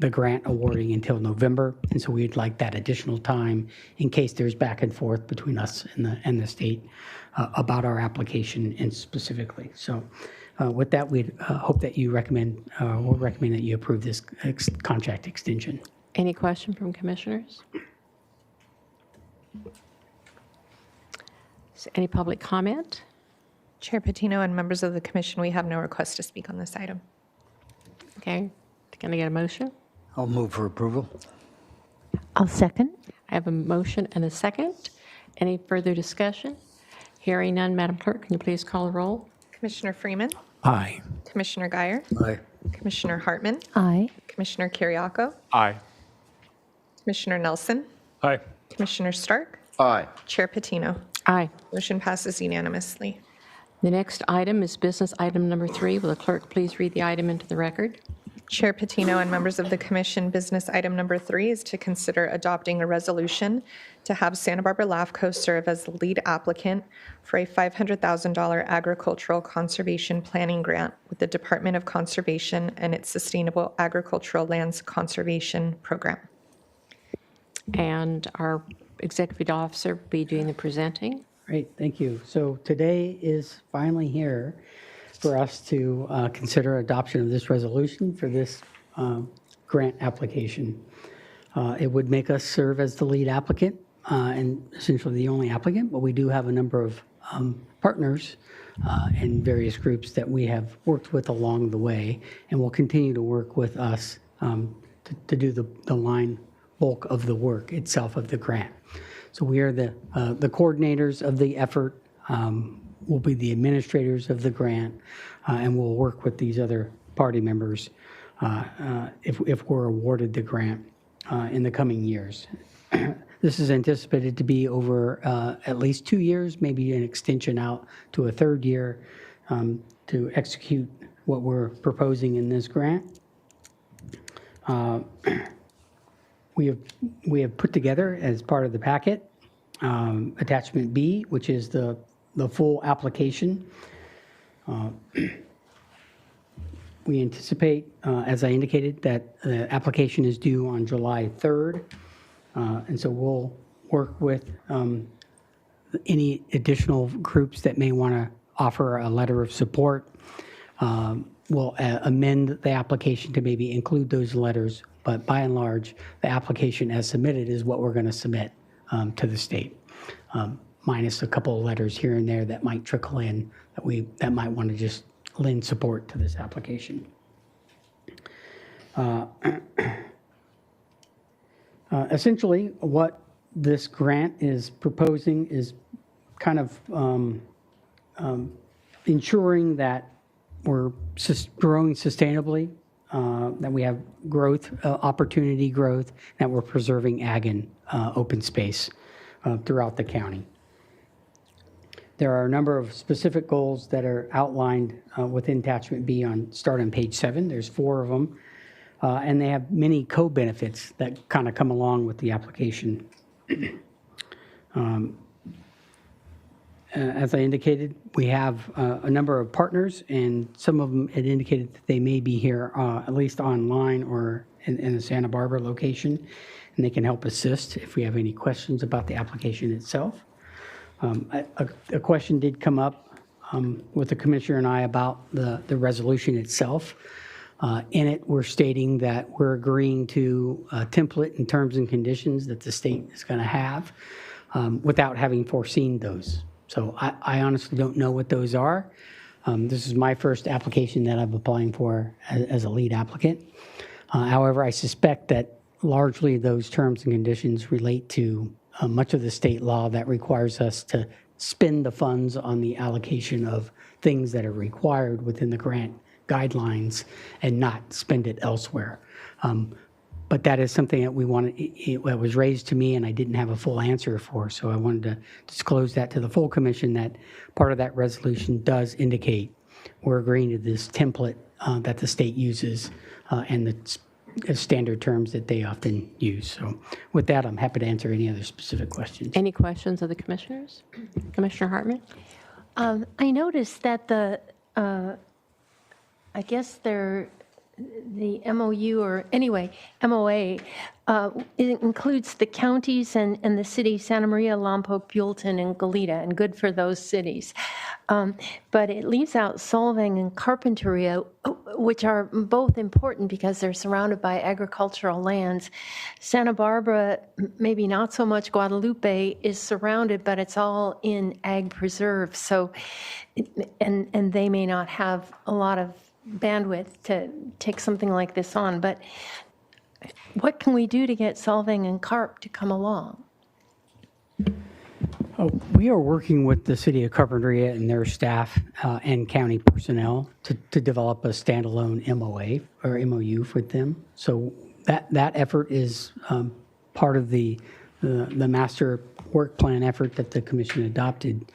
grant awarding until November. And so we'd like that additional time in case there's back and forth between us and the state about our application and specifically. So with that, we'd hope that you recommend that you approve this contract extension. Any question from commissioners? Is any public comment? Chair Patino and members of the commission, we have no request to speak on this item. Okay, can I get a motion? I'll move for approval. I'll second. I have a motion and a second. Any further discussion? Hearing none, Madam Clerk, can you please call the roll? Commissioner Freeman, Aye. Commissioner Guyer, Aye. Commissioner Hartman, Aye. Commissioner Kiriako, Aye. Commissioner Nelson, Aye. Commissioner Stark, Aye. Chair Patino. Aye. Motion passes unanimously. The next item is business item number 3. Will the clerk please read the item into the record? Chair Patino and members of the commission, business item number 3 is to consider adopting a resolution to have Santa Barbara LAFCO serve as the lead applicant for a $500,000 agricultural conservation planning grant with the Department of Conservation and its Sustainable Agricultural Lands Conservation Program. And our executive officer will be doing the presenting. Great, thank you. So today is finally here for us to consider adoption of this resolution for this grant application. It would make us serve as the lead applicant and essentially the only applicant, but we do have a number of partners and various groups that we have worked with along the way and will continue to work with us to do the line bulk of the work itself of the grant. So we are the coordinators of the effort, we'll be the administrators of the grant, and we'll work with these other party members if we're awarded the grant in the coming years. This is anticipated to be over at least 2 years, maybe an extension out to a third year to execute what we're proposing in this grant. We have put together as part of the packet attachment B, which is the full application. We anticipate, as I indicated, that the application is due on July 3rd. And so we'll work with any additional groups that may want to offer a letter of support. We'll amend the application to maybe include those letters, but by and large, the application as submitted is what we're going to submit to the state, minus a couple of letters here and there that might trickle in that might want to just lend support to this application. Essentially, what this grant is proposing is kind of ensuring that we're growing sustainably, that we have growth, opportunity growth, that we're preserving ag and open space throughout the county. There are a number of specific goals that are outlined within attachment B start on page 7. There's 4 of them. And they have many co-benefits that kind of come along with the application. As I indicated, we have a number of partners, and some of them had indicated that they may be here at least online or in the Santa Barbara location, and they can help assist if we have any questions about the application itself. A question did come up with the commissioner and I about the resolution itself. In it, we're stating that we're agreeing to a template and terms and conditions that the state is going to have without having foreseen those. So I honestly don't know what those are. This is my first application that I'm applying for as a lead applicant. However, I suspect that largely those terms and conditions relate to much of the state law that requires us to spend the funds on the allocation of things that are required within the grant guidelines and not spend it elsewhere. But that is something that we wanted, it was raised to me and I didn't have a full answer for. So I wanted to disclose that to the full commission, that part of that resolution does indicate we're agreeing to this template that the state uses and the standard terms that they often use. So with that, I'm happy to answer any other specific questions. Any questions of the commissioners? Commissioner Hartman? I noticed that I guess the MOU, or anyway, MOA, it includes the counties and the city, Santa Maria, Lompoc, Buellton, and Goleta, and good for those cities. But it leaves out Solvang and Carpinteria, which are both important because they're surrounded by agricultural lands. Santa Barbara, maybe not so much. Guadalupe is surrounded, but it's all in ag preserve. So, and they may not have a lot of bandwidth to take something like this on, but what can we do to get Solvang and Carp to come along? We are working with the city of Carpinteria and their staff and county personnel to develop a standalone MOA or MOU for them. So that effort is part of the master work plan effort that the commission adopted.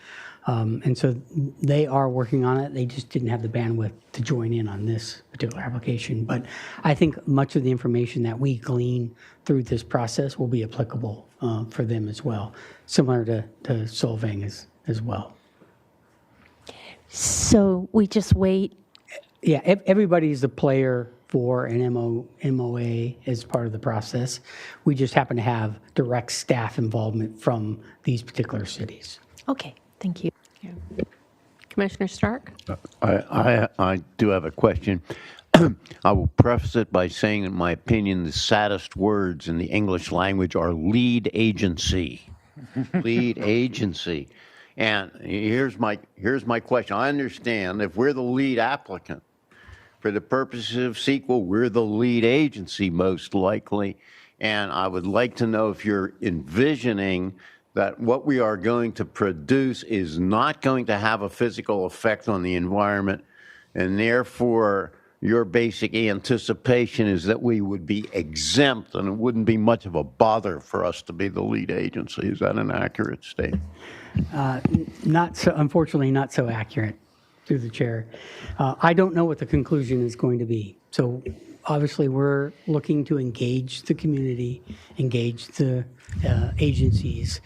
And so they are working on it. They just didn't have the bandwidth to join in on this particular application. But I think much of the information that we glean through this process will be applicable for them as well, similar to Solvang as well. So we just wait. Yeah, everybody's a player for an MOA as part of the process. We just happen to have direct staff involvement from these particular cities. Okay, thank you. Commissioner Stark? I do have a question. I will preface it by saying, in my opinion, the saddest words in the English language are lead agency. Lead agency. And here's my question. I understand if we're the lead applicant, for the purposes of CEQA, we're the lead agency most likely. And I would like to know if you're envisioning that what we are going to produce is not going to have a physical effect on the environment, and therefore your basic anticipation is that we would be exempt and it wouldn't be much of a bother for us to be the lead agency. Is that an accurate statement? Unfortunately, not so accurate, through the chair. I don't know what the conclusion is going to be. So obviously we're looking to engage the community, engage the agencies,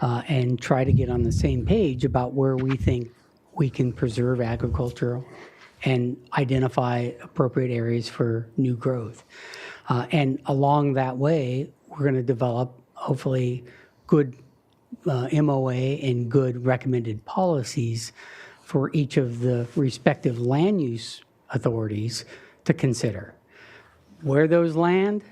and try to get on the same page about where we think we can preserve agricultural and identify appropriate areas for new growth. And along that way, we're going to develop, hopefully, good MOA and good recommended policies for each of the respective land use authorities to consider. Where those land,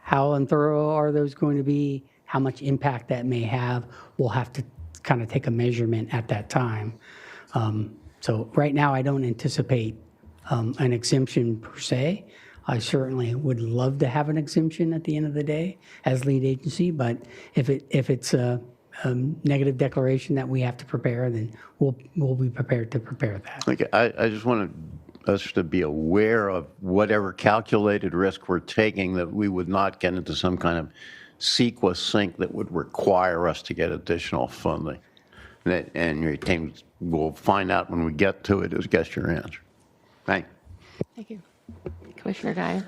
how and thorough are those going to be, how much impact that may have, we'll have to kind of take a measurement at that time. So right now, I don't anticipate an exemption per se. I certainly would love to have an exemption at the end of the day as lead agency, but if it's a negative declaration that we have to prepare, then we'll be prepared to prepare that. Okay, I just want us to be aware of whatever calculated risk we're taking, that we would not get into some kind of CEQA sink that would require us to get additional funding. And your team will find out when we get to it, is guess your answer. Thank you. Thank you. Commissioner Dyer?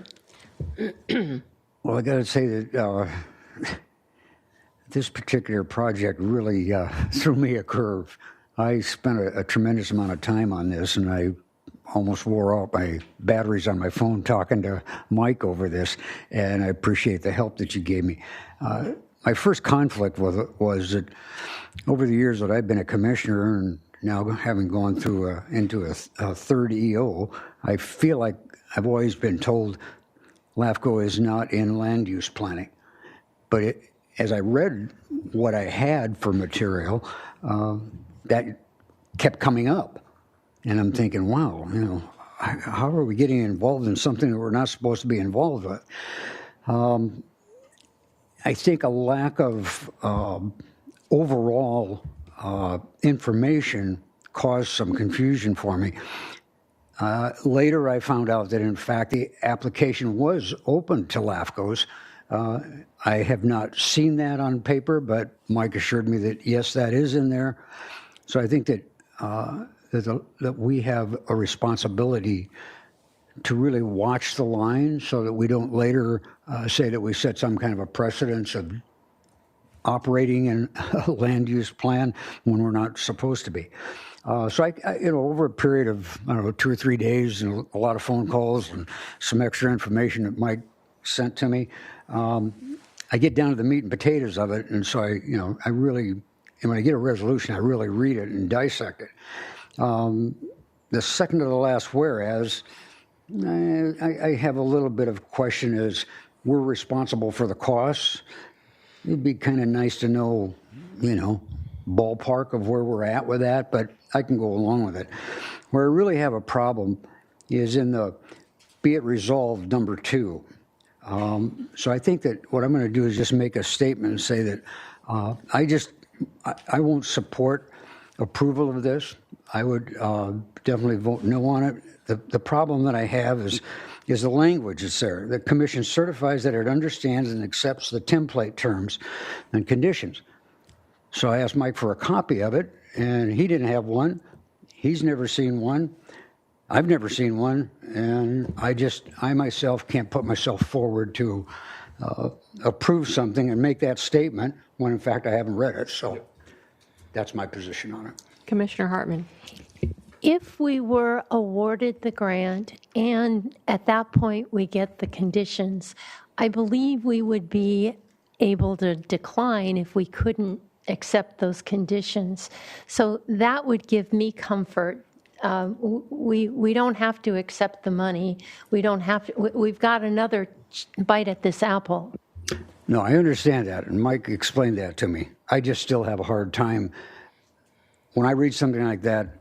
Well, I got to say that this particular project really threw me a curve. I spent a tremendous amount of time on this, and I almost wore out my batteries on my phone talking to Mike over this, and I appreciate the help that you gave me. My first conflict with it was that over the years that I've been a commissioner, and now having gone through into a third EO, I feel like I've always been told LAFCO is not in land use planning. But as I read what I had for material, that kept coming up. And I'm thinking, wow, how are we getting involved in something that we're not supposed to be involved with? I think a lack of overall information caused some confusion for me. Later, I found out that, in fact, the application was open to LAFCOs. I have not seen that on paper, but Mike assured me that, yes, that is in there. So I think that, that we have a responsibility to really watch the line so that we don't later say that we set some kind of a precedence of operating in a land use plan when we're not supposed to be. So I, over a period of, I don't know, 2 or 3 days and a lot of phone calls and some extra information that Mike sent to me, I get down to the meat and potatoes of it. And so I really, and when I get a resolution, I really read it and dissect it. The second to the last whereas, I have a little bit of question is we're responsible for the costs. It'd be kind of nice to know, ballpark of where we're at with that, but I can go along with it. Where I really have a problem is in the be it resolved number 2. So I think that what I'm going to do is just make a statement and say that I won't support approval of this. I would definitely vote no on it. The problem that I have is the language that's there. The commission certifies that it understands and accepts the template terms and conditions. So I asked Mike for a copy of it, and he didn't have one. He's never seen one. I've never seen one, and I myself can't put myself forward to approve something and make that statement when, in fact, I haven't read it. So that's my position on it. Commissioner Hartman. If we were awarded the grant and at that point we get the conditions, I believe we would be able to decline if we couldn't accept those conditions. So that would give me comfort. We don't have to accept the money. We don't have to, we've got another bite at this apple. No, I understand that, and Mike explained that to me. I just still have a hard time. When I read something like that,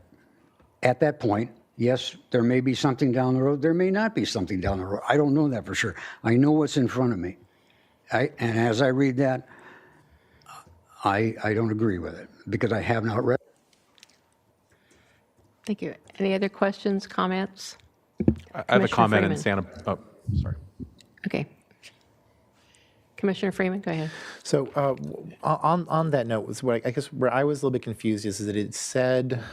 at that point, yes, there may be something down the road. There may not be something down the road. I don't know that for sure. I know what's in front of me. And as I read that, I don't agree with it because I have not read it. Thank you. Any other questions, comments? I have a comment in Freeman. sorry. Okay. Commissioner Freeman, go ahead. So on that note, I guess where I was a little bit confused is that it said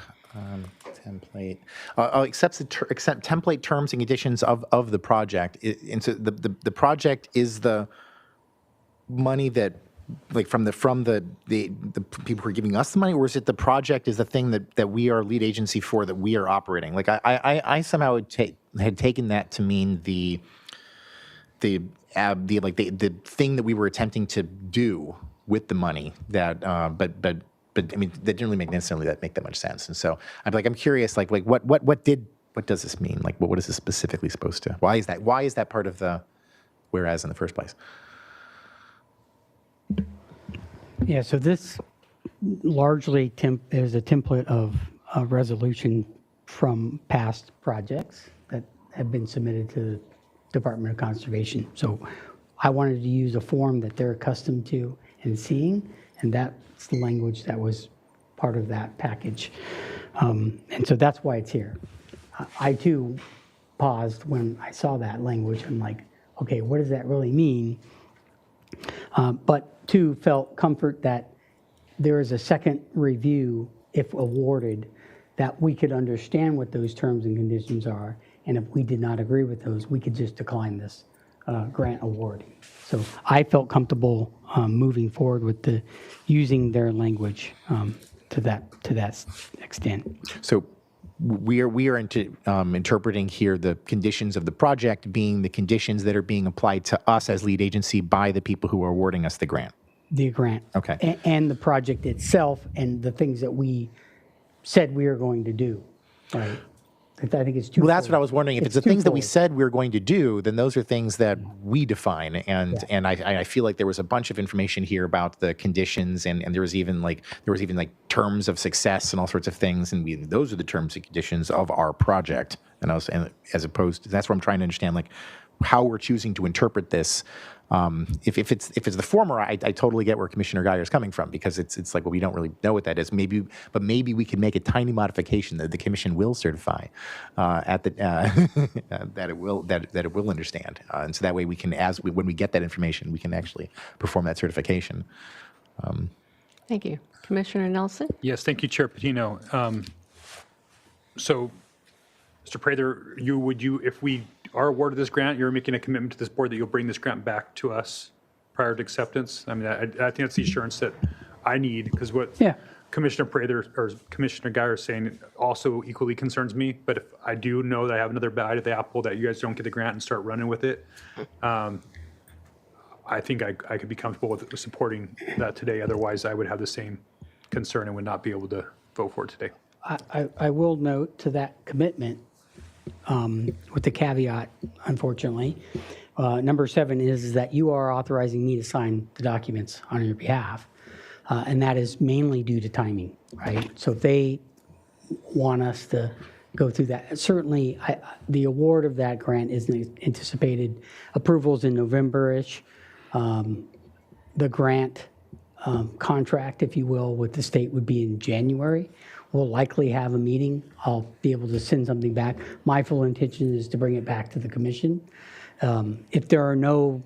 template accept template terms and conditions of the project. And so the project is the money that from the people who are giving us the money, or is it the project is the thing that we are lead agency for, that we are operating? Like I somehow had taken that to mean the thing that we were attempting to do with the money that but I mean that didn't really make that much sense. And so I'm curious what does this mean? Like what is this specifically supposed to? Why is that part of the whereas in the first place? Yeah, so this largely is a template of a resolution from past projects that have been submitted to the Department of Conservation. So I wanted to use a form that they're accustomed to and seeing, and that's the language that was part of that package. And so that's why it's here. I too paused when I saw that language. I'm like, okay, what does that really mean? But two, felt comfort that there is a second review, if awarded, that we could understand what those terms and conditions are. And if we did not agree with those, we could just decline this grant award. So I felt comfortable moving forward with using their language to that extent. So we are interpreting here the conditions of the project being the conditions that are being applied to us as lead agency by the people who are awarding us the grant. The grant. Okay. And the project itself and the things that we said we are going to do, right? I think it's two. Well, that's what I was wondering. If it's the things that we twofold. said we were going to do, then those are things that we define. And I feel like there was a bunch of information here about the conditions, and there was even like terms of success and all sorts of things, and those are the terms and conditions of our project. And as opposed to, that's what I'm trying to understand, like how we're choosing to interpret this. If it's the former, I totally get where Commissioner Geyer is coming from, because it's like, well, we don't really know what that is. Maybe we can make a tiny modification that the Commission will certify at the that it will understand, and so that way we can, when we get that information, we can actually perform that certification. Thank you. Commissioner Nelson? Yes, thank you, Chair Patino. So, Mr. Prather, if we are awarded this grant, you're making a commitment to this board that you'll bring this grant back to us prior to acceptance? I mean, I think that's the assurance that I need, because what Commissioner Prather or Commissioner Geyer is saying also equally concerns me. But if I do know that I have another bite at the apple, that you guys don't get the grant and start running with it, I think I could be comfortable with supporting that today. Otherwise, I would have the same concern and would not be able to vote for it today. I will note to that commitment, with the caveat, unfortunately, number 7 is that you are authorizing me to sign the documents on your behalf, and that is mainly due to timing, right? So if they want us to go through that, certainly the award of that grant is anticipated approvals in November-ish. The grant contract, if you will, with the state would be in January. We'll likely have a meeting. I'll be able to send something back. My full intention is to bring it back to the commission. If there are no,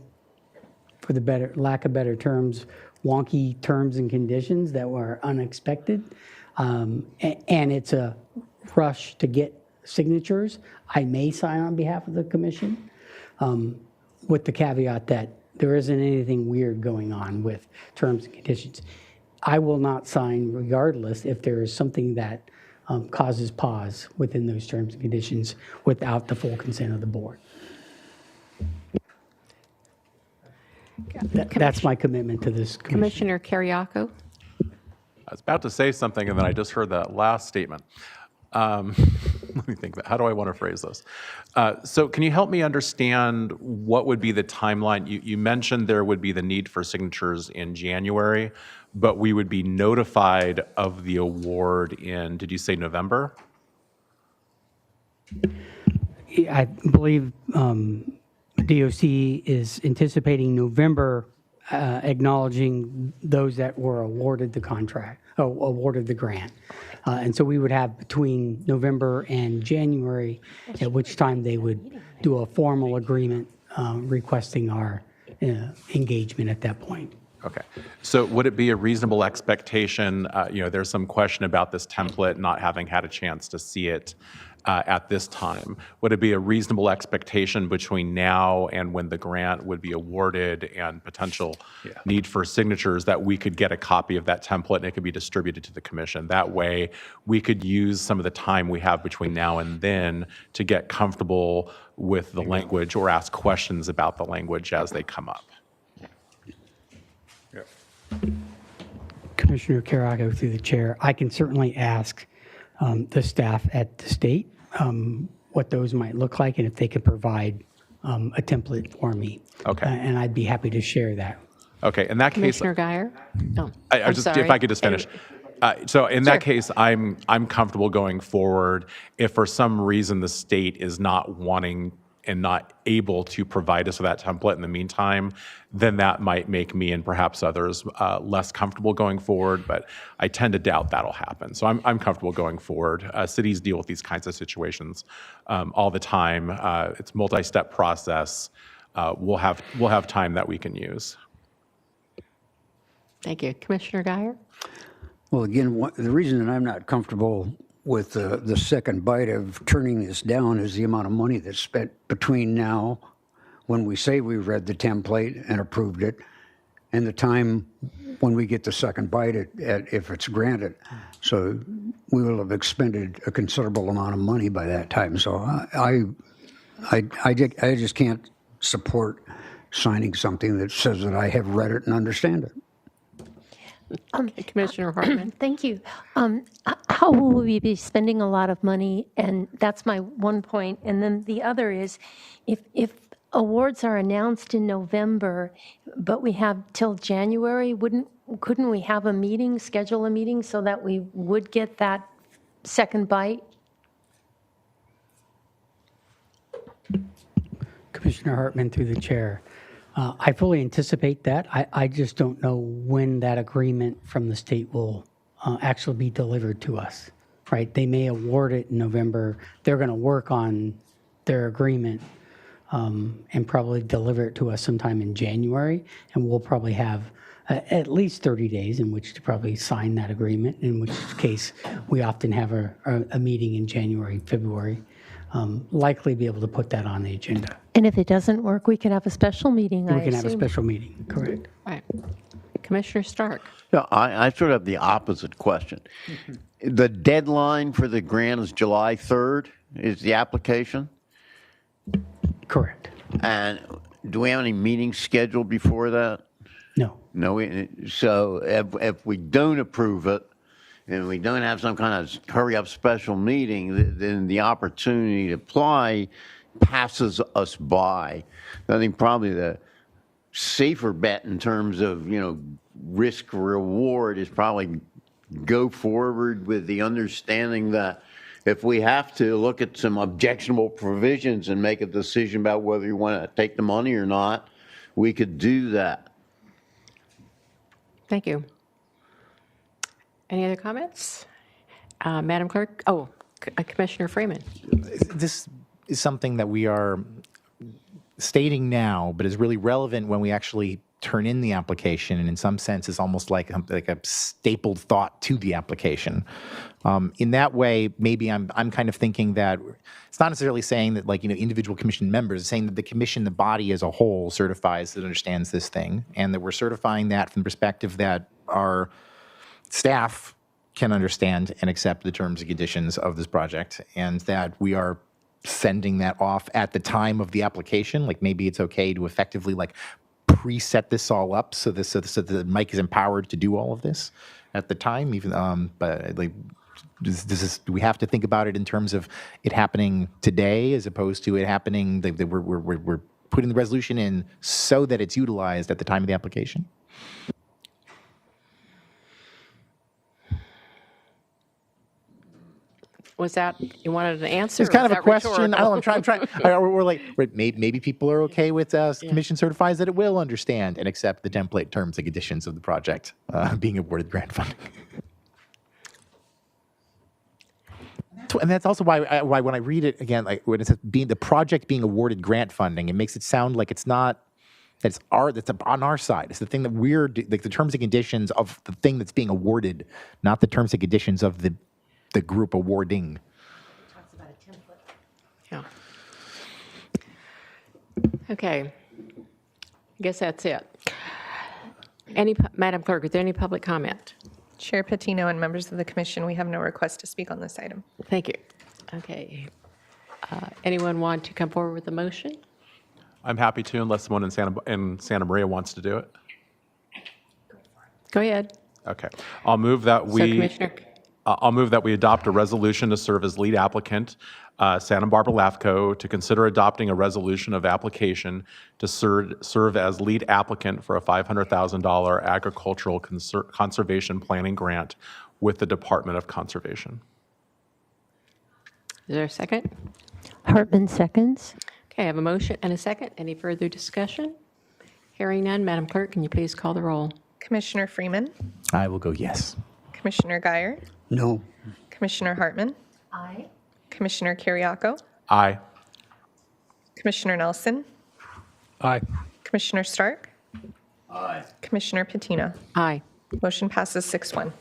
for the lack of better terms, wonky terms and conditions that were unexpected, and it's a rush to get signatures, I may sign on behalf of the commission, with the caveat that there isn't anything weird going on with terms and conditions. I will not sign regardless if there is something that causes pause within those terms and conditions without the full consent of the board. That's my commitment to this commission. Commissioner Kariako? I was about to say something, and then I just heard that last statement. Let me think about, how do I want to phrase this? So can you help me understand what would be the timeline? You mentioned there would be the need for signatures in January, but we would be notified of the award in, did you say November? I believe DOC is anticipating November, acknowledging those that were awarded the contract, awarded the grant. And so we would have between November and January, at which time they would do a formal agreement requesting our engagement at that point. Okay. So would it be a reasonable expectation, there's some question about this template, not having had a chance to see it at this time. Would it be a reasonable expectation between now and when the grant would be awarded and potential need for signatures that we could get a copy of that template and it could be distributed to the commission? That way we could use some of the time we have between now and then to get comfortable with the language or ask questions about the language as they come up. Commissioner Karago, through the chair, I can certainly ask the staff at the state what those might look like and if they could provide a template for me. Okay. And I'd be happy to share that. Okay. In that case, Commissioner Geyer? No, I just, if I could just finish. So in that case, I'm comfortable going forward. If for some reason the state is not wanting and not able to provide us with that template in the meantime, then that might make me and perhaps others less comfortable going forward, but I tend to doubt that'll happen. So I'm comfortable going forward. Cities deal with these kinds of situations all the time. It's a multi-step process. We'll have time that we can use. Thank you. Commissioner Geyer? Well, again, the reason that I'm not comfortable with the second bite of turning this down is the amount of money that's spent between now, when we say we read the template and approved it, and the time when we get the second bite if it's granted. So we will have expended a considerable amount of money by that time. So I just can't support signing something that says that I have read it and understand it. Commissioner Hartman. Thank you. How will we be spending a lot of money? And that's my one point. And then the other is, if awards are announced in November, but we have till January, couldn't we have a meeting, schedule a meeting so that we would get that second bite? Commissioner Hartman, through the chair. I fully anticipate that. I just don't know when that agreement from the state will actually be delivered to us, right? They may award it in November. They're going to work on their agreement and probably deliver it to us sometime in January. And we'll probably have at least 30 days in which to probably sign that agreement, in which case we often have a meeting in January, February. Likely be able to put that on the agenda. And if it doesn't work, we can have a special meeting, I We can have a assume. special meeting, correct? All right. Commissioner Stark. No, I sort of have the opposite question. The deadline for the grant is July 3rd, is the application? Correct. And do we have any meetings scheduled before that? No. No, so if we don't approve it, and we don't have some kind of hurry-up special meeting, then the opportunity to apply passes us by. I think probably the safer bet in terms of, risk reward is probably go forward with the understanding that if we have to look at some objectionable provisions and make a decision about whether you want to take the money or not, we could do that. Thank you. Any other comments? Madam Clerk? Commissioner Freeman. This is something that we are stating now, but is really relevant when we actually turn in the application, and in some sense is almost like a stapled thought to the application. In that way, maybe I'm kind of thinking that it's not necessarily saying that individual commission members, it's saying that the commission, the body as a whole, certifies that it understands this thing, and that we're certifying that from the perspective that our staff can understand and accept the terms and conditions of this project, and that we are sending that off at the time of the application. Like maybe it's okay to effectively preset this all up so that Mike is empowered to do all of this at the time. Even but do we have to think about it in terms of it happening today as opposed to it happening? We're putting the resolution in so that it's utilized at the time of the application. Was that, you wanted an answer? It's kind or of was a that question. I rhetorical? don't know, I'm trying. Maybe people are okay with commission certifies that it will understand and accept the template terms and conditions of the project being awarded grant funding. And that's also why when I read it again, when it says the project being awarded grant funding, it makes it sound like it's not. That's on our side. It's the thing that the terms and conditions of the thing that's being awarded, not the terms and conditions of the group awarding. Talks about a template. Yeah. Okay. I guess that's it. Madam Clerk, is there any public comment? Chair Patino and members of the commission, we have no request to speak on this item. Thank you. Okay. Anyone want to come forward with a motion? I'm happy to, unless someone in Santa Maria wants to do it. Go ahead. Okay. I'll move that So we Commissioner, adopt a resolution to serve as lead applicant, Santa Barbara LAFCO, to consider adopting a resolution of application to serve as lead applicant for a $500,000 agricultural conservation planning grant with the Department of Conservation. is there a second? Hartman seconds. Okay, I have a motion and a second. Any further discussion? Hearing none, Madam Clerk, can you please call the roll? Commissioner Freeman, I will go yes. Commissioner Guyer, No. Commissioner Hartman, Aye. Commissioner Kiriako, Aye. Commissioner Nelson, Aye. Commissioner Stark, Aye. Commissioner Patino. Aye. Motion passes 6-1.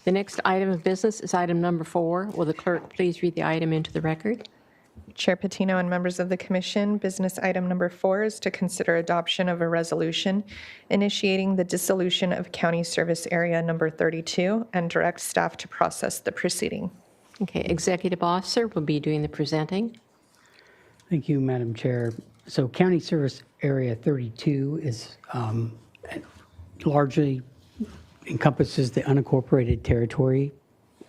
The next item of business is item number 4. Will the clerk please read the item into the record? Chair Patino and members of the commission, business item number 4 is to consider adoption of a resolution initiating the dissolution of County Service Area number 32 and direct staff to process the proceeding. Okay, Executive Officer will be doing the presenting. Thank you, Madam Chair. So County Service Area 32 is largely encompasses the unincorporated territory,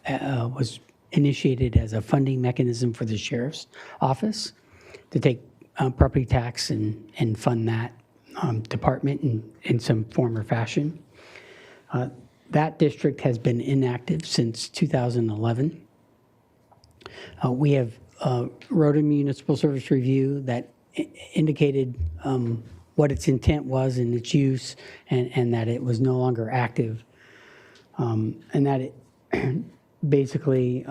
was initiated as a funding mechanism for the sheriff's office to take property tax and fund that department in some form or fashion. That district has been inactive since 2011. We have wrote a municipal service review that indicated what its intent was in its use and that it was no longer active. And that it basically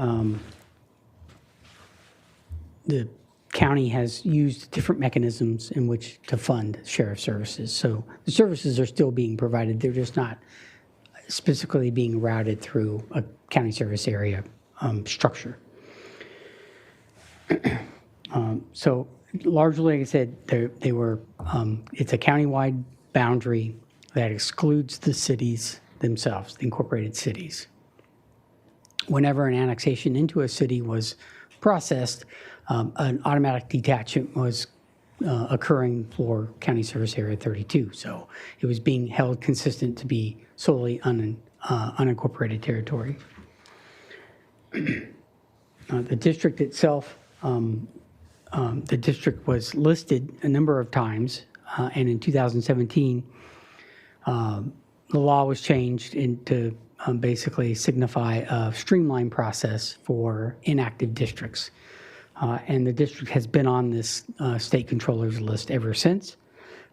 the county has used different mechanisms in which to fund sheriff services. So the services are still being provided. They're just not specifically being routed through a county service area structure. So largely, like I said, they were. It's a countywide boundary that excludes the cities themselves, the incorporated cities. Whenever an annexation into a city was processed, an automatic detachment was occurring for County Service Area 32. So it was being held consistent to be solely unincorporated territory. The district itself, the district was listed a number of times, and in 2017, the law was changed to basically signify a streamlined process for inactive districts. And the district has been on this state controller's list ever since.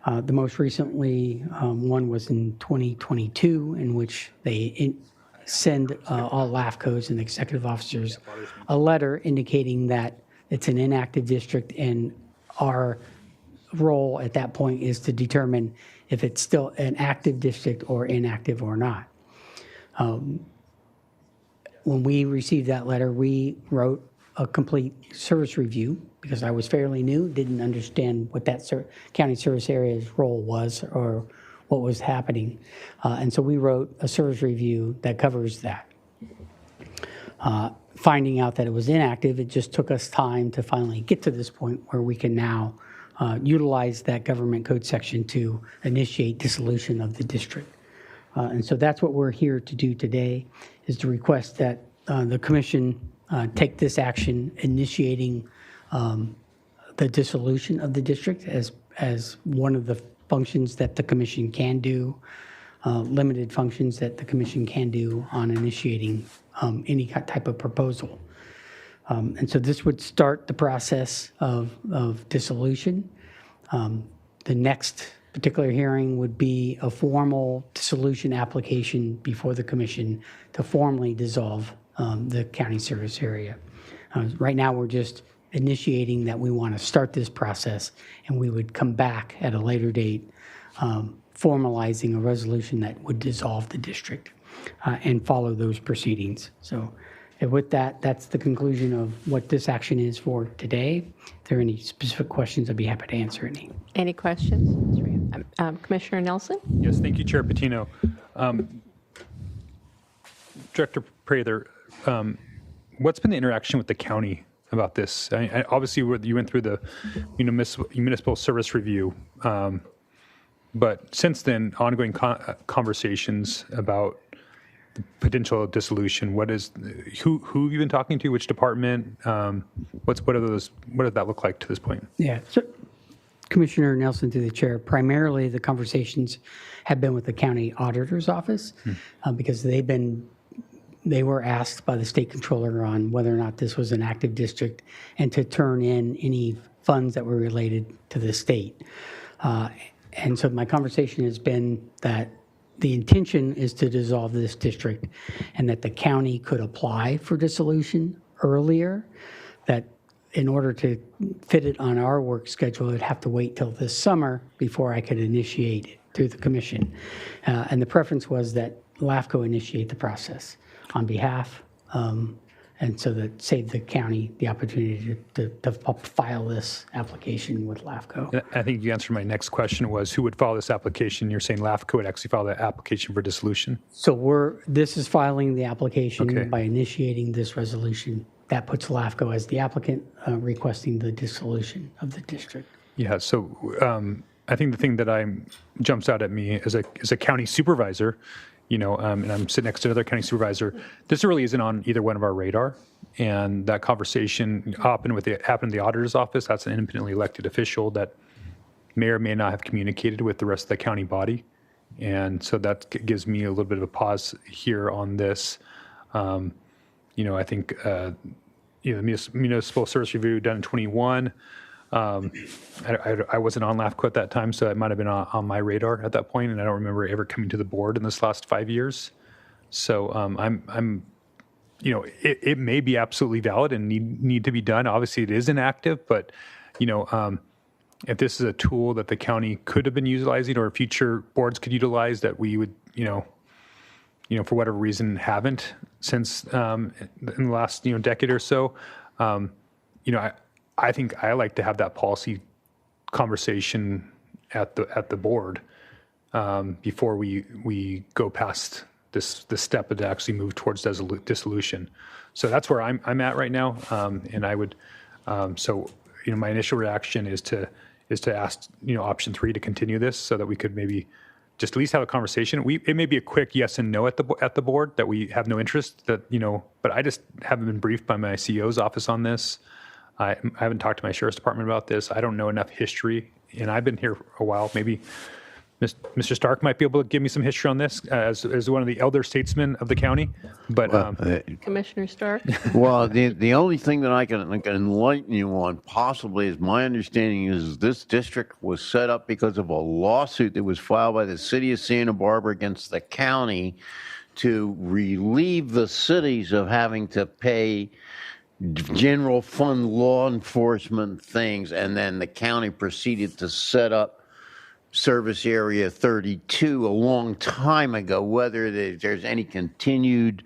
The most recently one was in 2022, in which they send all LAFCOs and executive officers a letter indicating that it's an inactive district, and our role at that point is to determine if it's still an active district or inactive or not. When we received that letter, we wrote a complete service review because I was fairly new, didn't understand what that county service area's role was or what was happening. And so we wrote a service review that covers that. Finding out that it was inactive, it just took us time to finally get to this point where we can now utilize that government code section to initiate dissolution of the district. And so that's what we're here to do today, is to request that the commission take this action, initiating the dissolution of the district as one of the functions that the commission can do, limited functions that the commission can do on initiating any type of proposal. And so this would start the process of dissolution. The next particular hearing would be a formal dissolution application before the commission to formally dissolve the county service area. Right now, we're just initiating that we want to start this process, and we would come back at a later date formalizing a resolution that would dissolve the district and follow those proceedings. So with that, that's the conclusion of what this action is for today. If there are any specific questions, I'd be happy to answer any. Any questions? Commissioner Nelson? Yes, thank you, Chair Patino. Director Prather, what's been the interaction with the county about this? Obviously, you went through the municipal service review, but since then, ongoing conversations about the potential dissolution. Who have you been talking to? Which department? What does that look like to this point? Yeah. So, Commissioner Nelson, to the chair, primarily the conversations have been with the county auditor's office because they were asked by the state controller on whether or not this was an active district and to turn in any funds that were related to the state. And so my conversation has been that the intention is to dissolve this district and that the county could apply for dissolution earlier, that in order to fit it on our work schedule, it'd have to wait till this summer before I could initiate it through the commission. And the preference was that LAFCO initiate the process on behalf, and so that saved the county the opportunity to file this application with LAFCO. I think you answered my next question was who would file this application? You're saying LAFCO would actually file the application for dissolution? So this is filing the application by initiating this resolution. That puts LAFCO as the applicant requesting the dissolution of the district. Yeah, so I think the thing that jumps out at me as a county supervisor and I'm sitting next to another county supervisor, this really isn't on either one of our radar. And that conversation happened in the auditor's office. That's an independently elected official that may or may not have communicated with the rest of the county body. And so that gives me a little bit of a pause here on this. I think, the municipal service review done in 21. I wasn't on LAFCO at that time, so it might have been on my radar at that point, and I don't remember ever coming to the board in this last 5 years. So it may be absolutely valid and need to be done. Obviously, it is inactive, but if this is a tool that the county could have been utilizing or future boards could utilize that we would, for whatever reason haven't since in the last decade or so, I think I like to have that policy conversation at the board before we go past this step to actually move towards dissolution. So that's where I'm at right now, and I would my initial reaction is to ask option 3 to continue this so that we could maybe just at least have a conversation. It may be a quick yes and no at the board that we have no interest, but I just haven't been briefed by my CEO's office on this. I haven't talked to my sheriff's department about this. I don't know enough history, and I've been here a while. Maybe Mr. Stark might be able to give me some history on this as one of the elder statesmen of the county. But Commissioner Stark? Well, the only thing that I can enlighten you on possibly is my understanding is this district was set up because of a lawsuit that was filed by the city of Santa Barbara against the county to relieve the cities of having to pay general fund law enforcement things, and then the county proceeded to set up Service Area 32 a long time ago. Whether there's any continued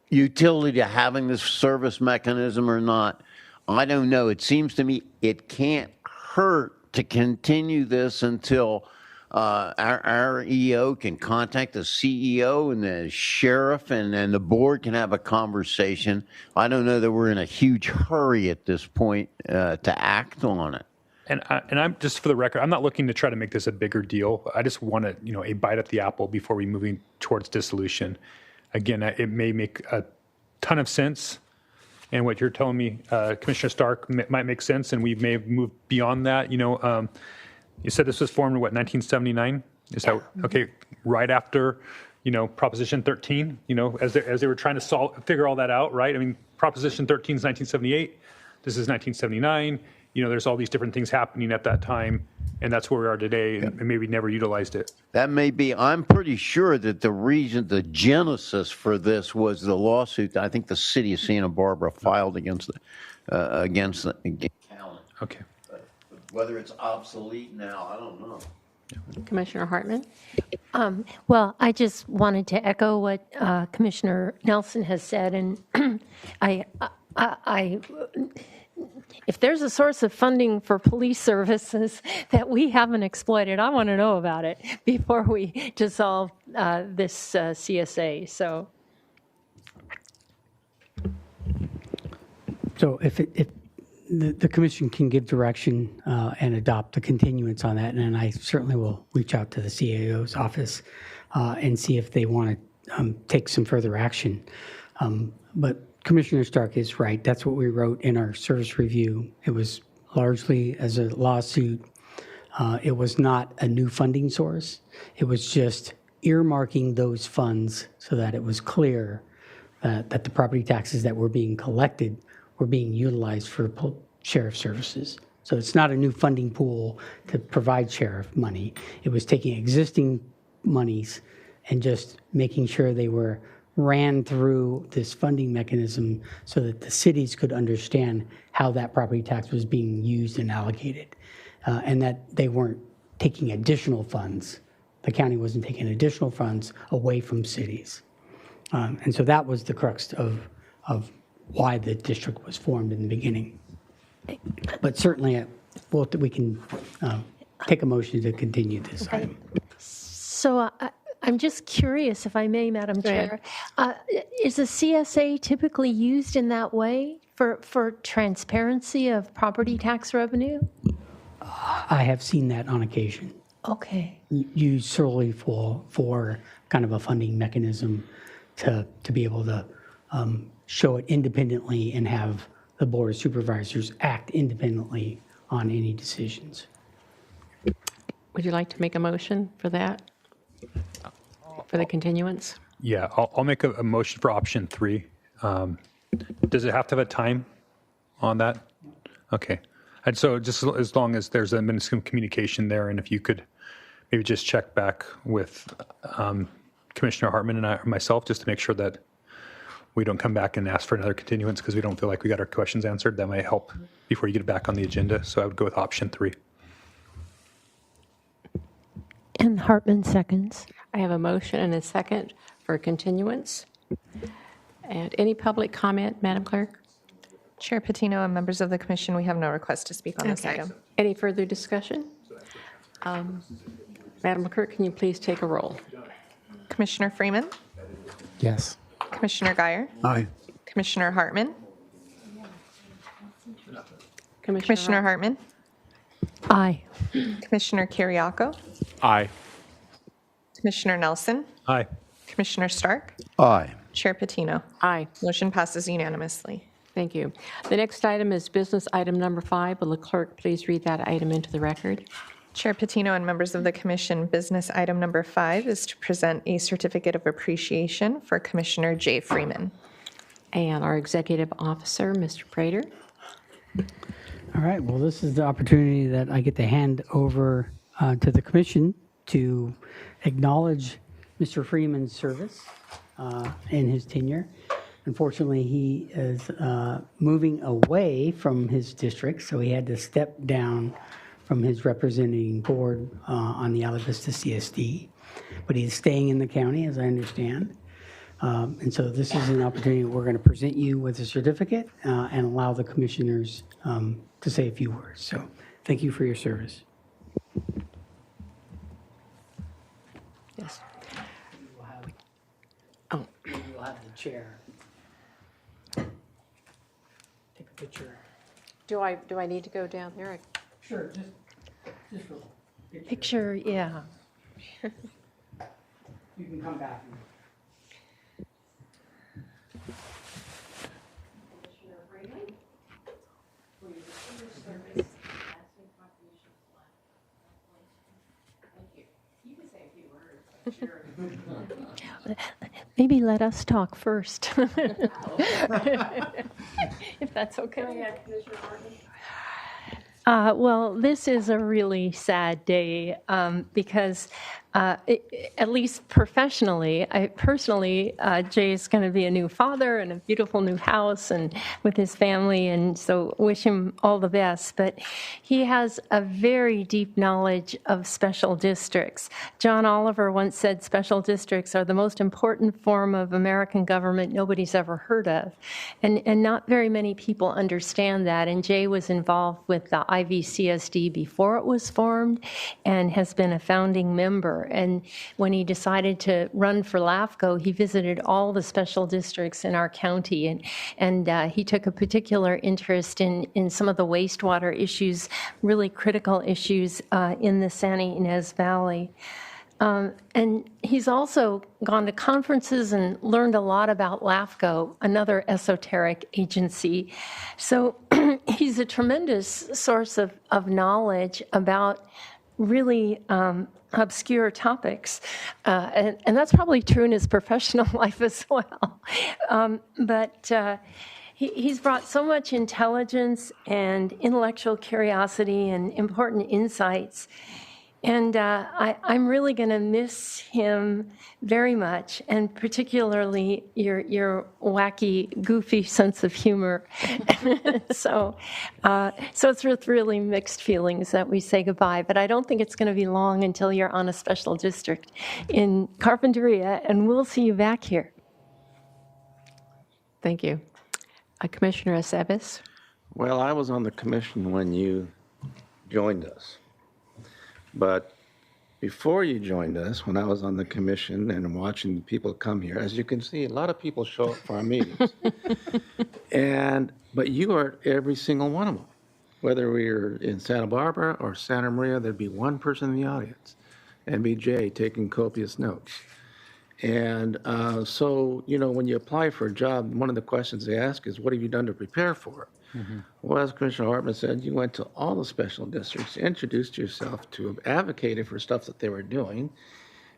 utility to having this service mechanism or not, I don't know. It seems to me it can't hurt to continue this until our EO can contact the CEO and the sheriff, and then the board can have a conversation. I don't know that we're in a huge hurry at this point to act on it. And I'm just, for the record, I'm not looking to try to make this a bigger deal. I just want a bite at the apple before we moving towards dissolution. Again, it may make a ton of sense, and what you're telling me, Commissioner Stark, might make sense, and we may have moved beyond that. You said this was formed in 1979? Is that okay? Right after, Proposition 13. As they were trying to figure all that out, right? I mean, Proposition 13 is 1978. This is 1979. There's all these different things happening at that time, and that's where we are today, and maybe never utilized it. That may be. I'm pretty sure that the genesis for this was the lawsuit that I think the city of Santa Barbara filed against the county. Okay. But whether it's obsolete now, I don't know. Commissioner Hartman? Well, I just wanted to echo what Commissioner Nelson has said, and if there's a source of funding for police services that we haven't exploited, I want to know about it before we dissolve this CSA. So if the commission can give direction and adopt the continuance on that, and then I certainly will reach out to the CAO's office and see if they want to take some further action. But Commissioner Stark is right. That's what we wrote in our service review. It was largely as a lawsuit. It was not a new funding source. It was just earmarking those funds so that it was clear that the property taxes that were being collected were being utilized for sheriff services. So it's not a new funding pool to provide sheriff money. It was taking existing monies and just making sure they were ran through this funding mechanism so that the cities could understand how that property tax was being used and allocated, and that they weren't taking additional funds. The county wasn't taking additional funds away from cities. And so that was the crux of why the district was formed in the beginning. But certainly we can take a motion to continue this item. So I'm just curious, if I may, Madam Chair, is a CSA typically used in that way for transparency of property tax revenue? I have seen that on occasion. Okay. used solely for kind of a funding mechanism to be able to show it independently and have the Board of Supervisors act independently on any decisions. Would you like to make a motion for that? For the continuance? Yeah, I'll make a motion for option 3. Does it have to have a time on that? Okay. And so just as long as there's a minutes of communication there, and if you could maybe just check back with Commissioner Hartman and I, myself, just to make sure that we don't come back and ask for another continuance because we don't feel like we got our questions answered. That might help before you get it back on the agenda. So I would go with option 3. And Hartman seconds. I have a motion and a second for continuance. And any public comment, Madam Clerk? Chair Patino and members of the commission, we have no request to speak on this Okay. item. Any further discussion? Madam Clerk, can you please take a roll? Commissioner Freeman, Yes. Commissioner Guyer, Aye. Commissioner Hartman, Commissioner Commissioner Hartman, Aye. Commissioner Kiriako, Aye. Commissioner Nelson, Aye. Commissioner Stark, Aye. Chair Patino. Aye. Motion passes unanimously. Thank you. The next item is business item number 5. Will the clerk please read that item into the record? Chair Patino and members of the commission, business item number 5 is to present a certificate of appreciation for Commissioner Jay Freeman. And our executive officer, Mr. Prater. All right, well, this is the opportunity that I get to hand over to the commission to acknowledge Mr. Freeman's service in his tenure. Unfortunately, he is moving away from his district, so he had to step down from his representing board on the Isla Vista CSD. But he's staying in the county, as I understand. And so this is an opportunity. We're going to present you with a certificate and allow the commissioners to say a few words. So thank you for your service. Yes. Oh. We'll have the chair take a picture. Do I need to go down there? Sure, just for a Picture, yeah. You can come back. Maybe let us talk first. If that's okay. Well, this is a really sad day because, at least professionally, personally, Jay is going to be a new father and a beautiful new house and with his family, and so wish him all the best. But he has a very deep knowledge of special districts. John Oliver once said special districts are the most important form of American government nobody's ever heard of. And not very many people understand that. And Jay was involved with the IVCSD before it was formed and has been a founding member. And when he decided to run for LAFCO, he visited all the special districts in our county. And he took a particular interest in some of the wastewater issues, really critical issues in the Santa Ynez Valley. And he's also gone to conferences and learned a lot about LAFCO, another esoteric agency. So he's a tremendous source of knowledge about really obscure topics. And that's probably true in his professional life as well. But he's brought so much intelligence and intellectual curiosity and important insights. And I'm really going to miss him very much, and particularly your wacky, goofy sense of humor. So it's with really mixed feelings that we say goodbye. But I don't think it's going to be long until you're on a special district in Carpinteria, and we'll see you back here. Thank you. Commissioner Aceves? Well, I was on the commission when you joined us. But before you joined us, when I was on the commission and watching people come here, as you can see, a lot of people show up for our meetings. But you are at every single one of them. Whether we were in Santa Barbara or Santa Maria, there'd be one person in the audience, and be Jay taking copious notes. And so, when you apply for a job, one of the questions they ask is, what have you done to prepare for it? Well, as Commissioner Hartman said, you went to all the special districts, introduced yourself to, advocated for stuff that they were doing,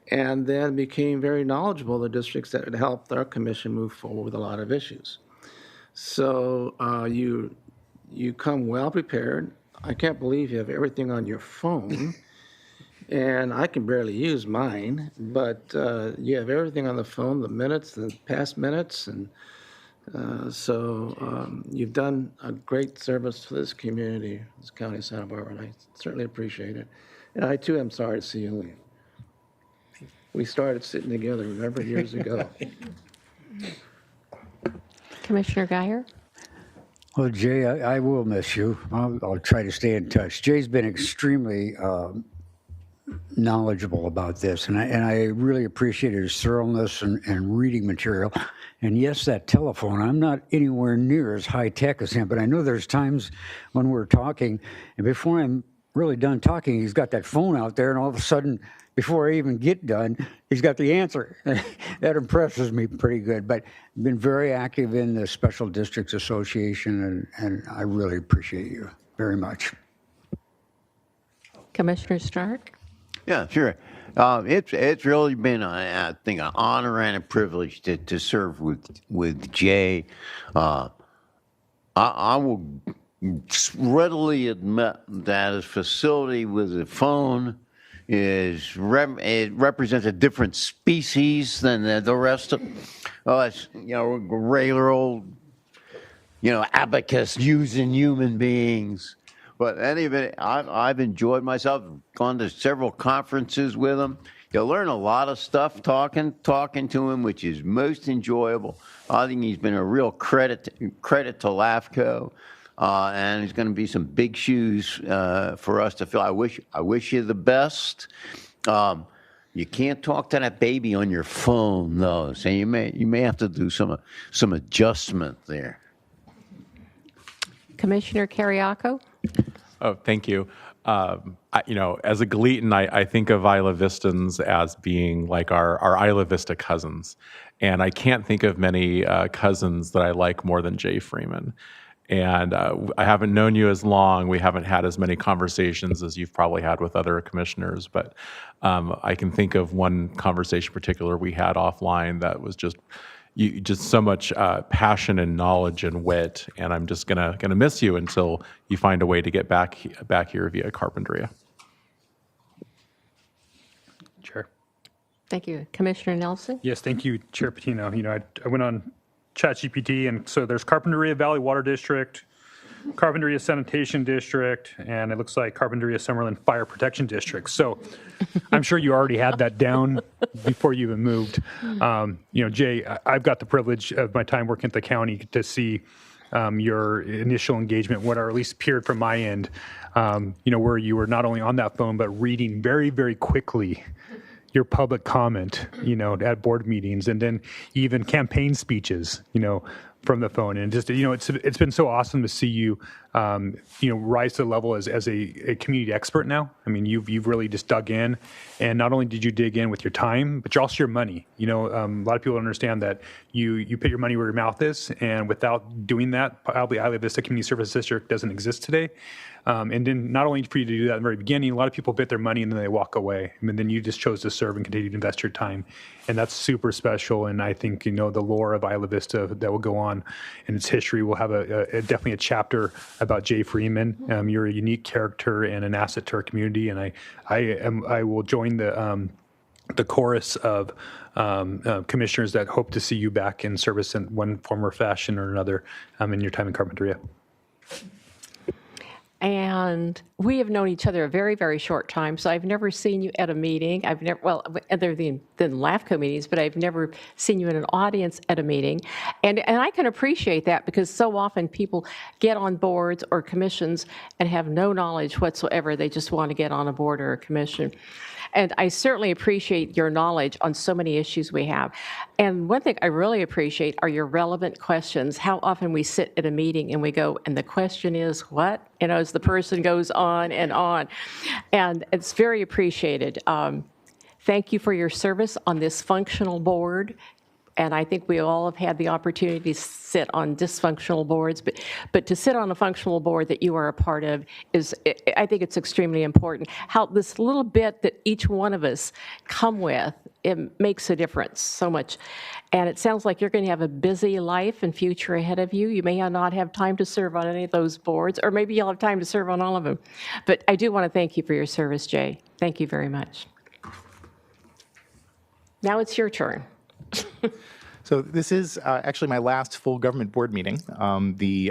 and then became very knowledgeable of the districts that had helped our commission move forward with a lot of issues. So you come well prepared. I can't believe you have everything on your phone. And I can barely use mine, but you have everything on the phone, the minutes, the past minutes, and so you've done a great service to this community, this county of Santa Barbara, and I certainly appreciate it. And I, too, am sorry to see you leave. We started sitting together, remember, years ago. Commissioner Guyer? Well, Jay, I will miss you. I'll try to stay in touch. Jay's been extremely knowledgeable about this, and I really appreciated his thoroughness and reading material. And yes, that telephone, I'm not anywhere near as high tech as him, but I know there's times when we're talking, and before I'm really done talking, he's got that phone out there, and all of a sudden, before I even get done, he's got the answer. That impresses me pretty good. But I've been very active in the Special Districts Association, and I really appreciate you very much. Commissioner Stark? Yeah, sure. It's really been, I think, an honor and a privilege to serve with Jay. I will readily admit that his facility with the phone it represents a different species than the rest of us. Regular old, abacus using human beings. But anyway, I've enjoyed myself. Gone to several conferences with him. You learn a lot of stuff talking to him, which is most enjoyable. I think he's been a real credit to LAFCO, and he's going to be some big shoes for us to fill. I wish you the best. You can't talk to that baby on your phone, though, so you may have to do some adjustment there. Commissioner Carriaco? Oh, thank you. As a Galetan, I think of Isla Vistans as being like our Isla Vista cousins. And I can't think of many cousins that I like more than Jay Freeman. And I haven't known you as long. We haven't had as many conversations as you've probably had with other commissioners. But I can think of one conversation in particular we had offline that was just so much passion and knowledge and wit, and I'm just gonna miss you until you find a way to get back here via Carpinteria. Chair. Thank you. Commissioner Nelson? Yes, thank you, Chair Patino. I went on ChatGPT, and so there's Carpinteria Valley Water District, Carpinteria Sanitation District, and it looks like Carpinteria Summerlin Fire Protection District. So I'm sure you already had that down before you even moved. Jay, I've got the privilege of my time working at the county to see your initial engagement, what or at least appeared from my end, where you were not only on that phone, but reading very, very quickly your public comment, at board meetings, and then even campaign speeches, from the phone. And just, it's been so awesome to see you, rise to the level as a community expert now. I mean, you've really just dug in, and not only did you dig in with your time, but also your money. A lot of people don't understand that you put your money where your mouth is, and without doing that, probably Isla Vista Community Service District doesn't exist today. And then not only for you to do that in the very beginning, a lot of people bet their money and then they walk away. And then you just chose to serve and continue to invest your time. And that's super special. And I think, the lore of Isla Vista that will go on in its history will have definitely a chapter about Jay Freeman. You're a unique character and an asset to our community. And I will join the chorus of commissioners that hope to see you back in service in one form or fashion or another in your time in Carpinteria. And we have known each other a very, very short time, so I've never seen you at a meeting. I've never, well, other than LAFCO meetings, but I've never seen you in an audience at a meeting. And I can appreciate that because so often people get on boards or commissions and have no knowledge whatsoever. They just want to get on a board or a commission. And I certainly appreciate your knowledge on so many issues we have. And one thing I really appreciate are your relevant questions. How often we sit at a meeting and we go, and the question is what? You know, as the person goes on. And it's very appreciated. Thank you for your service on this functional board. And I think we all have had the opportunity to sit on dysfunctional boards, but to sit on a functional board that you are a part of is, I think it's extremely important. How this little bit that each one of us come with, it makes a difference so much. And it sounds like you're going to have a busy life and future ahead of you. You may not have time to serve on any of those boards, or maybe you'll have time to serve on all of them. But I do want to thank you for your service, Jay. Thank you very much. Now it's your turn. So this is actually my last full government board meeting. I'll be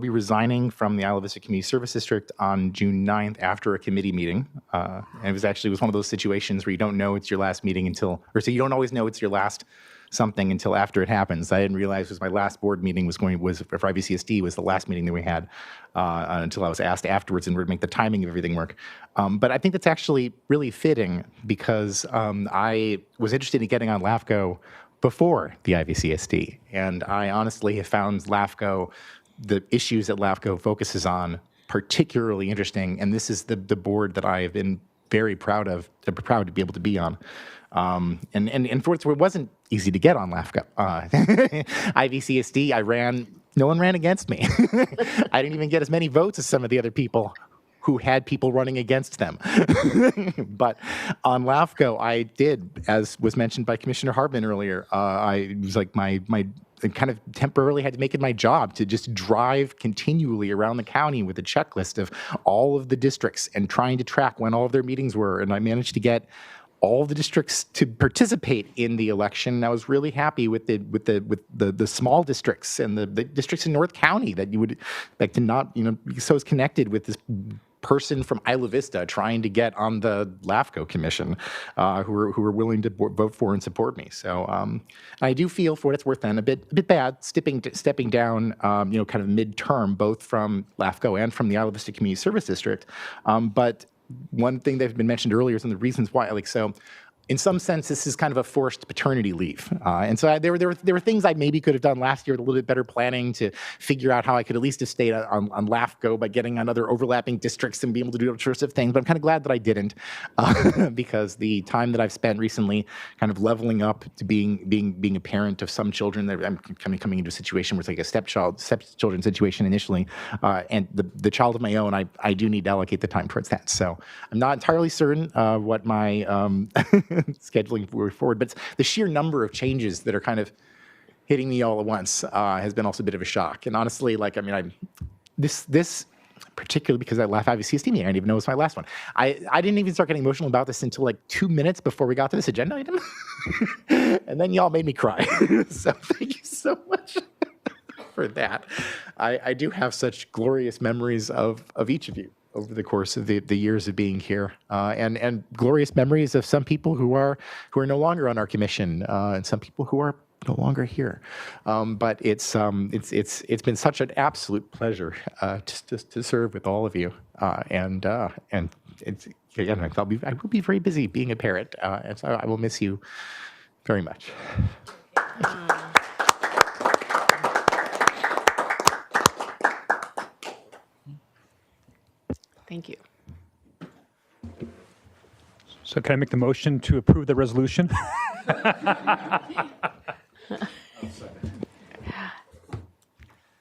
resigning from the Isla Vista Community Service District on June 9th after a committee meeting. And it was one of those situations where you don't know it's your last meeting so you don't always know it's your last something until after it happens. I didn't realize it was my last board meeting was for IVCSD was the last meeting that we had until I was asked afterwards in order to make the timing of everything work. But I think that's actually really fitting because I was interested in getting on LAFCO before the IVCSD. And I honestly have found LAFCO, the issues that LAFCO focuses on, particularly interesting. And this is the board that I have been very proud to be able to be on. And for it wasn't easy to get on LAFCO. IVCSD, no one ran against me. I didn't even get as many votes as some of the other people who had people running against them. But on LAFCO, I did, as was mentioned by Commissioner Hartman earlier, it was like I kind of temporarily had to make it my job to just drive continually around the county with a checklist of all of the districts and trying to track when all of their meetings were. And I managed to get all the districts to participate in the election. I was really happy with the small districts and the districts in North County that you would expect to not, be so connected with this person from Isla Vista trying to get on the LAFCO commission, who were willing to vote for and support me. So I do feel, for what it's worth, then a bit bad stepping down, kind of midterm, both from LAFCO and from the Isla Vista Community Service District. But one thing that had been mentioned earlier is one of the reasons why, in some sense, this is kind of a forced paternity leave. And so there were things I maybe could have done last year with a little bit better planning to figure out how I could at least have stayed on LAFCO by getting on other overlapping districts and be able to do other sorts of things. But I'm kind of glad that I didn't because the time that I've spent recently kind of leveling up to being a parent of some children, that I'm coming into a situation where it's like a stepchildren situation initially, and the child of my own, I do need to allocate the time towards that. So I'm not entirely certain what my scheduling forward, but the sheer number of changes that are kind of hitting me all at once has been also a bit of a shock. And honestly, this particularly because I left IVCSD meeting, I didn't even know it was my last one. I didn't even start getting emotional about this until 2 minutes before we got to this agenda item, and then y'all made me cry. So thank you so much for that. I do have such glorious memories of each of you over the course of the years of being here, and glorious memories of some people who are no longer on our commission, and some people who are no longer here. But it's been such an absolute pleasure just to serve with all of you, and it's again, I will be very busy being a parent, and so I will miss you very much. Thank you. So can I make the motion to approve the resolution?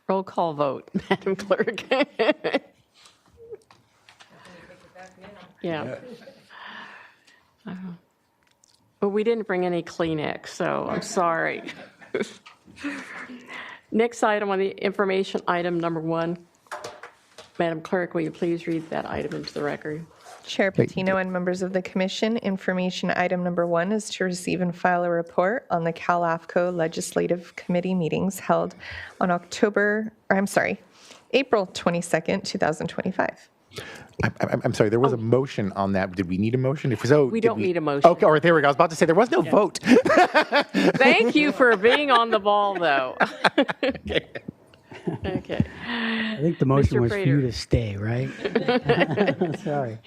Roll call vote, Madam Clerk. Yeah. But we didn't bring any Kleenex, so I'm sorry. Next item on the information, item number 1. Madam Clerk, will you please read that item into the record? Chair Patino and members of the commission, information item number 1 is to receive and file a report on the Cal-LAFCO Legislative Committee meetings held on April 22nd, 2025. I'm sorry, there was a motion on that. Did we need a motion? If so, we don't need a motion. Okay, all right, there we go. I was about to say there was no vote. Thank you for being on the ball, though. Okay. Okay. I think the motion Mr. was for you Prater. to stay, right? Sorry.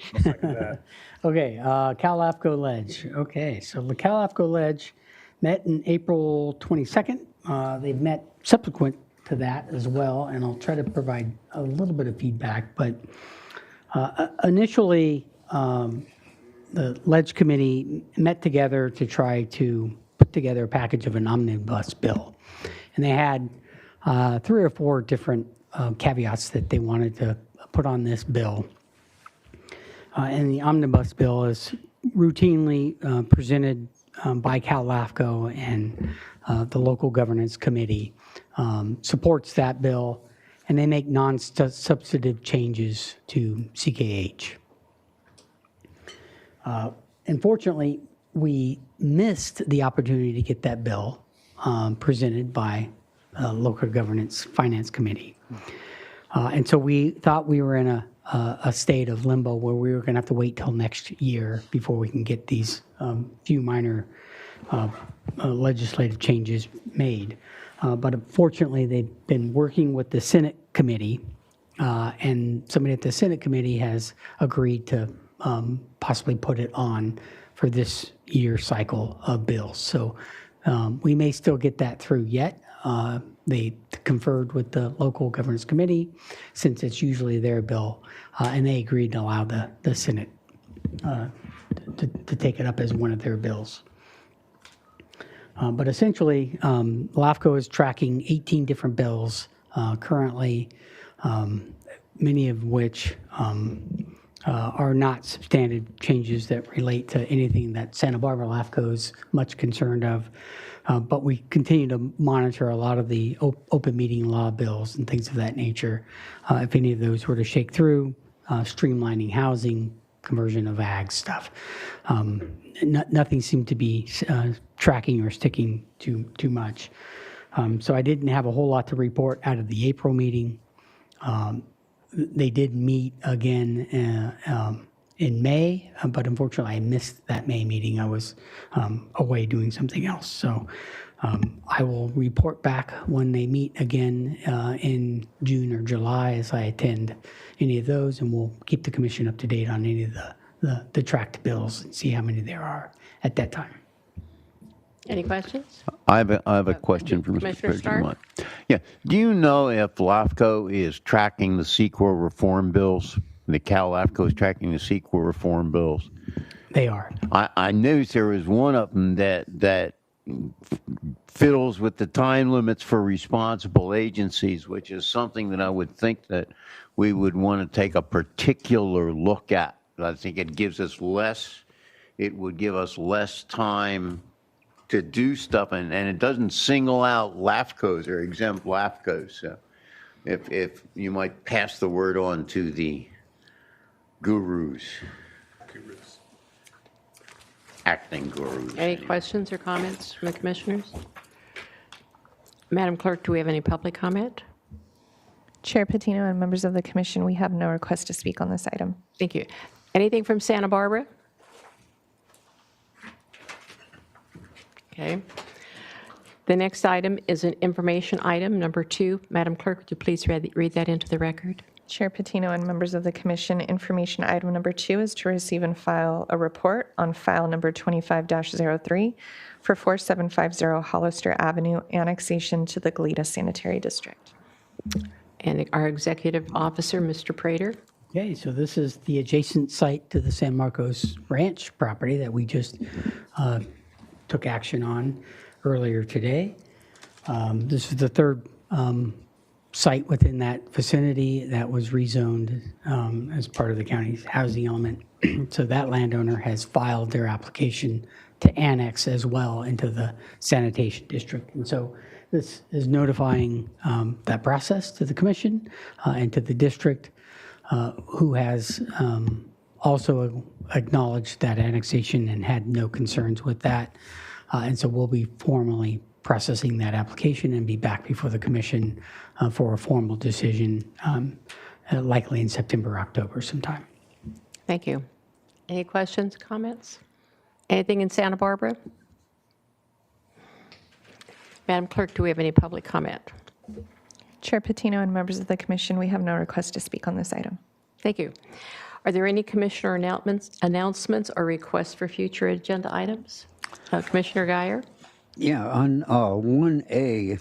Okay, Cal LAFCO Ledge. Okay, so the Cal LAFCO Ledge met in April 22nd. They've met subsequent to that as well, and I'll try to provide a little bit of feedback. But initially, the Ledge Committee met together to try to put together a package of an omnibus bill. And they had 3 or 4 different caveats that they wanted to put on this bill. And the omnibus bill is routinely presented by Cal LAFCO, and the local governance committee supports that bill, and they make non-substantive changes to CKH. Unfortunately, we missed the opportunity to get that bill presented by local governance finance committee. And so we thought we were in a state of limbo where we were going to have to wait till next year before we can get these few minor legislative changes made. But unfortunately, they've been working with the Senate committee, and somebody at the Senate committee has agreed to possibly put it on for this year cycle of bills. So we may still get that through yet. They conferred with the local governance committee, since it's usually their bill, and they agreed to allow the Senate to take it up as one of their bills. But essentially, LAFCO is tracking 18 different bills currently, many of which are not substantive changes that relate to anything that Santa Barbara LAFCO is much concerned of. But we continue to monitor a lot of the open meeting law bills and things of that nature. If any of those were to shake through, streamlining housing, conversion of ag stuff. Nothing seemed to be tracking or sticking too much. So I didn't have a whole lot to report out of the April meeting. They did meet again in May, but unfortunately I missed that May meeting. I was away doing something else. So I will report back when they meet again in June or July as I attend any of those, and we'll keep the commission up to date on any of the tracked bills and see how many there are at that time. Any questions? I have a question for Mr. Commissioner President. Starr? Yeah. Do you know if LAFCO is tracking the CEQA reform bills? The Cal LAFCO is tracking the CEQA reform bills? They are. I noticed there was one of them that fiddles with the time limits for responsible agencies, which is something that I would think that we would want to take a particular look at. I think it gives us less, it would give us less time to do stuff, and it doesn't single out LAFCOs or exempt LAFCOs. So if you might pass the word on to the gurus. Acting gurus. Any questions or comments from the commissioners? Madam Clerk, do we have any public comment? Chair Patino and members of the commission, we have no request to speak on this item. Thank you. Anything from Santa Barbara? Okay. The next item is an information item, number 2. Madam Clerk, would you please read that into the record? Chair Patino and members of the commission, information item number 2 is to receive and file a report on file number 25-03 for 4750 Hollister Avenue, annexation to the Goleta Sanitary District. And our executive officer, Mr. Prater. Okay, so this is the adjacent site to the San Marcos Ranch property that we just took action on earlier today. This is the third site within that vicinity that was rezoned as part of the county's housing element. So that landowner has filed their application to annex as well into the sanitation district. And so this is notifying that process to the commission and to the district, who has also acknowledged that annexation and had no concerns with that. And so we'll be formally processing that application and be back before the commission for a formal decision, likely in September, October sometime. Thank you. Any questions, comments? Anything in Santa Barbara? Madam Clerk, do we have any public comment? Chair Patino and members of the commission, we have no request to speak on this item. Thank you. Are there any commissioner announcements or requests for future agenda items? Commissioner Guyer? Yeah, on 1A,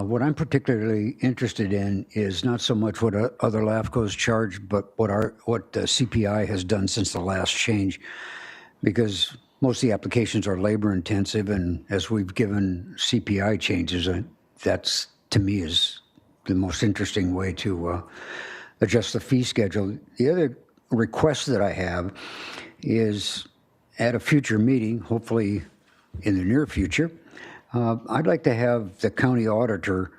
what I'm particularly interested in is not so much what other LAFCOs charge, but what the CPI has done since the last change, because most of the applications are labor intensive, and as we've given CPI changes, that's to me is the most interesting way to adjust the fee schedule. The other request that I have is at a future meeting, hopefully in the near future, I'd like to have the county auditor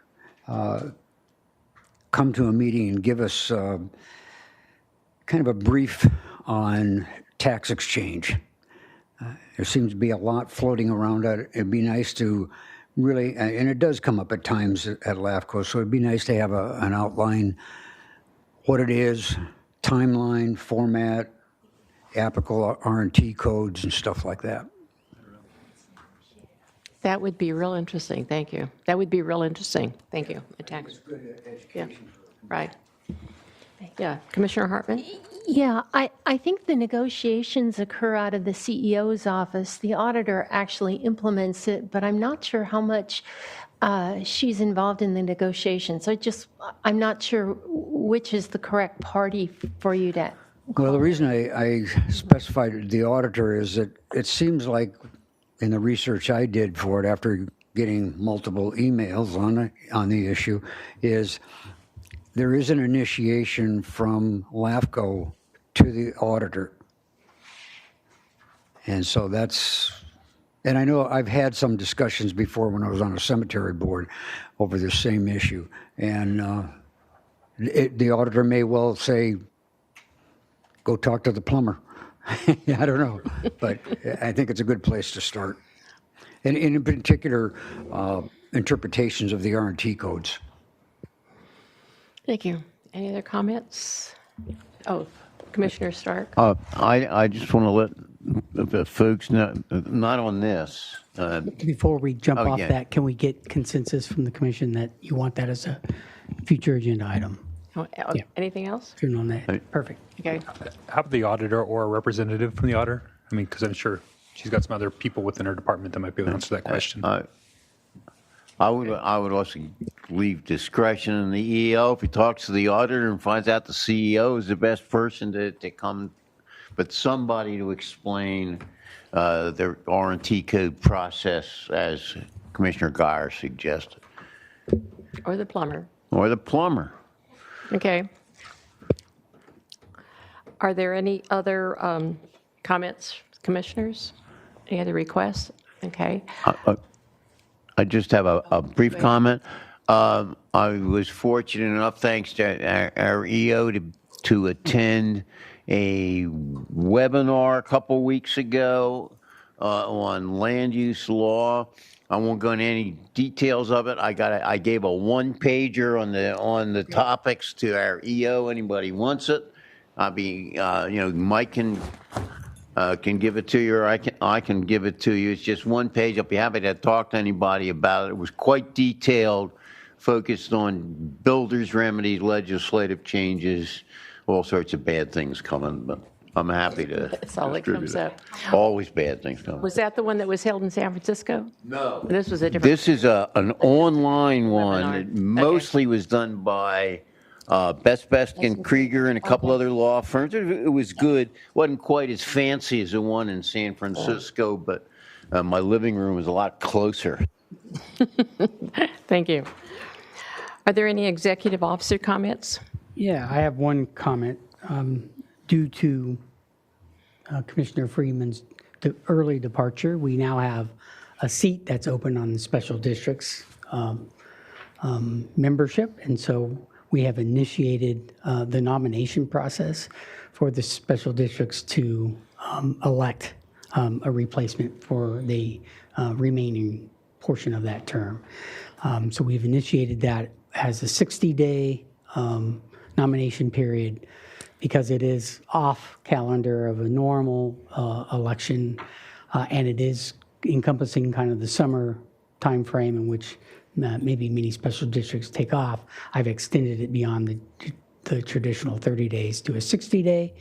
come to a meeting and give us kind of a brief on tax exchange. There seems to be a lot floating around. It'd be nice to really, and it does come up at times at LAFCO, so it'd be nice to have an outline, what it is, timeline, format, applicable R&T codes and stuff like that. That would be real interesting. Thank you. That would be real interesting. Thank you. The tax. Yeah. Right. Yeah. Commissioner Hartman? Yeah, I think the negotiations occur out of the CEO's office. The auditor actually implements it, but I'm not sure how much she's involved in the negotiations. So I'm not sure which is the correct party for you to. Well, the reason I specified the auditor is that it seems like in the research I did for it after getting multiple emails on the issue is there is an initiation from LAFCO to the auditor. And so and I know I've had some discussions before when I was on a cemetery board over the same issue. And the auditor may well say, go talk to the plumber. I don't know, but I think it's a good place to start. And in particular, interpretations of the R&T codes. Thank you. Any other comments? Oh, Commissioner Stark? I just want to let the folks know, not on this. Before we jump off yeah. that, can we get consensus from the commission that you want that as a future agenda item? Yeah. Anything else? Turn on that. Perfect. Okay. Have the auditor or a representative from the auditor? I mean, because I'm sure she's got some other people within her department that might be able to answer that question. I would also leave discretion in the EO. If he talks to the auditor and finds out the CEO is the best person to come, but somebody to explain their R&T code process, as Commissioner Guyer suggested. Or the plumber. Or the plumber. Okay. Are there any other comments, commissioners? Any other requests? Okay. I just have a brief comment. I was fortunate enough, thanks to our EO, to attend a webinar a couple weeks ago on land use law. I won't go into any details of it. I gave a one-pager on the topics to our EO. Anybody wants it? Mike can give it to you, or I can give it to you. It's just one page. I'll be happy to talk to anybody about it. It was quite detailed, focused on builders' remedies, legislative changes, all sorts of bad things coming, but I'm happy to. That's all that comes up. Always bad things coming. Was that the one that was held in San Francisco? No. This was a different. This is an online one. Webinar. It mostly was done by Best and Krieger and a couple other law firms. It was good. Wasn't quite as fancy as the one in San Francisco, but my living room was a lot closer. Thank you. Are there any executive officer comments? Yeah, I have one comment. Due to Commissioner Freeman's early departure, we now have a seat that's open on the special districts membership, and so we have initiated the nomination process for the special districts to elect a replacement for the remaining portion of that term. So we've initiated that as a 60-day nomination period because it is off calendar of a normal election, and it is encompassing kind of the summer timeframe in which maybe many special districts take off, I've extended it beyond the traditional 30 days to a 60-day.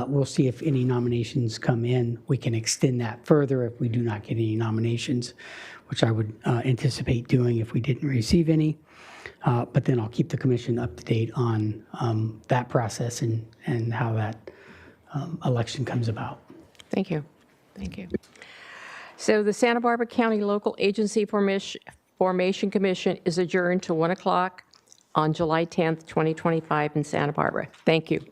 We'll see if any nominations come in. We can extend that further if we do not get any nominations, which I would anticipate doing if we didn't receive any. But then I'll keep the commission up to date on that process and how that election comes about. Thank you. Thank you. So the Santa Barbara County Local Agency Formation Commission is adjourned to 1 o'clock on July 10th, 2025 in Santa Barbara. Thank you.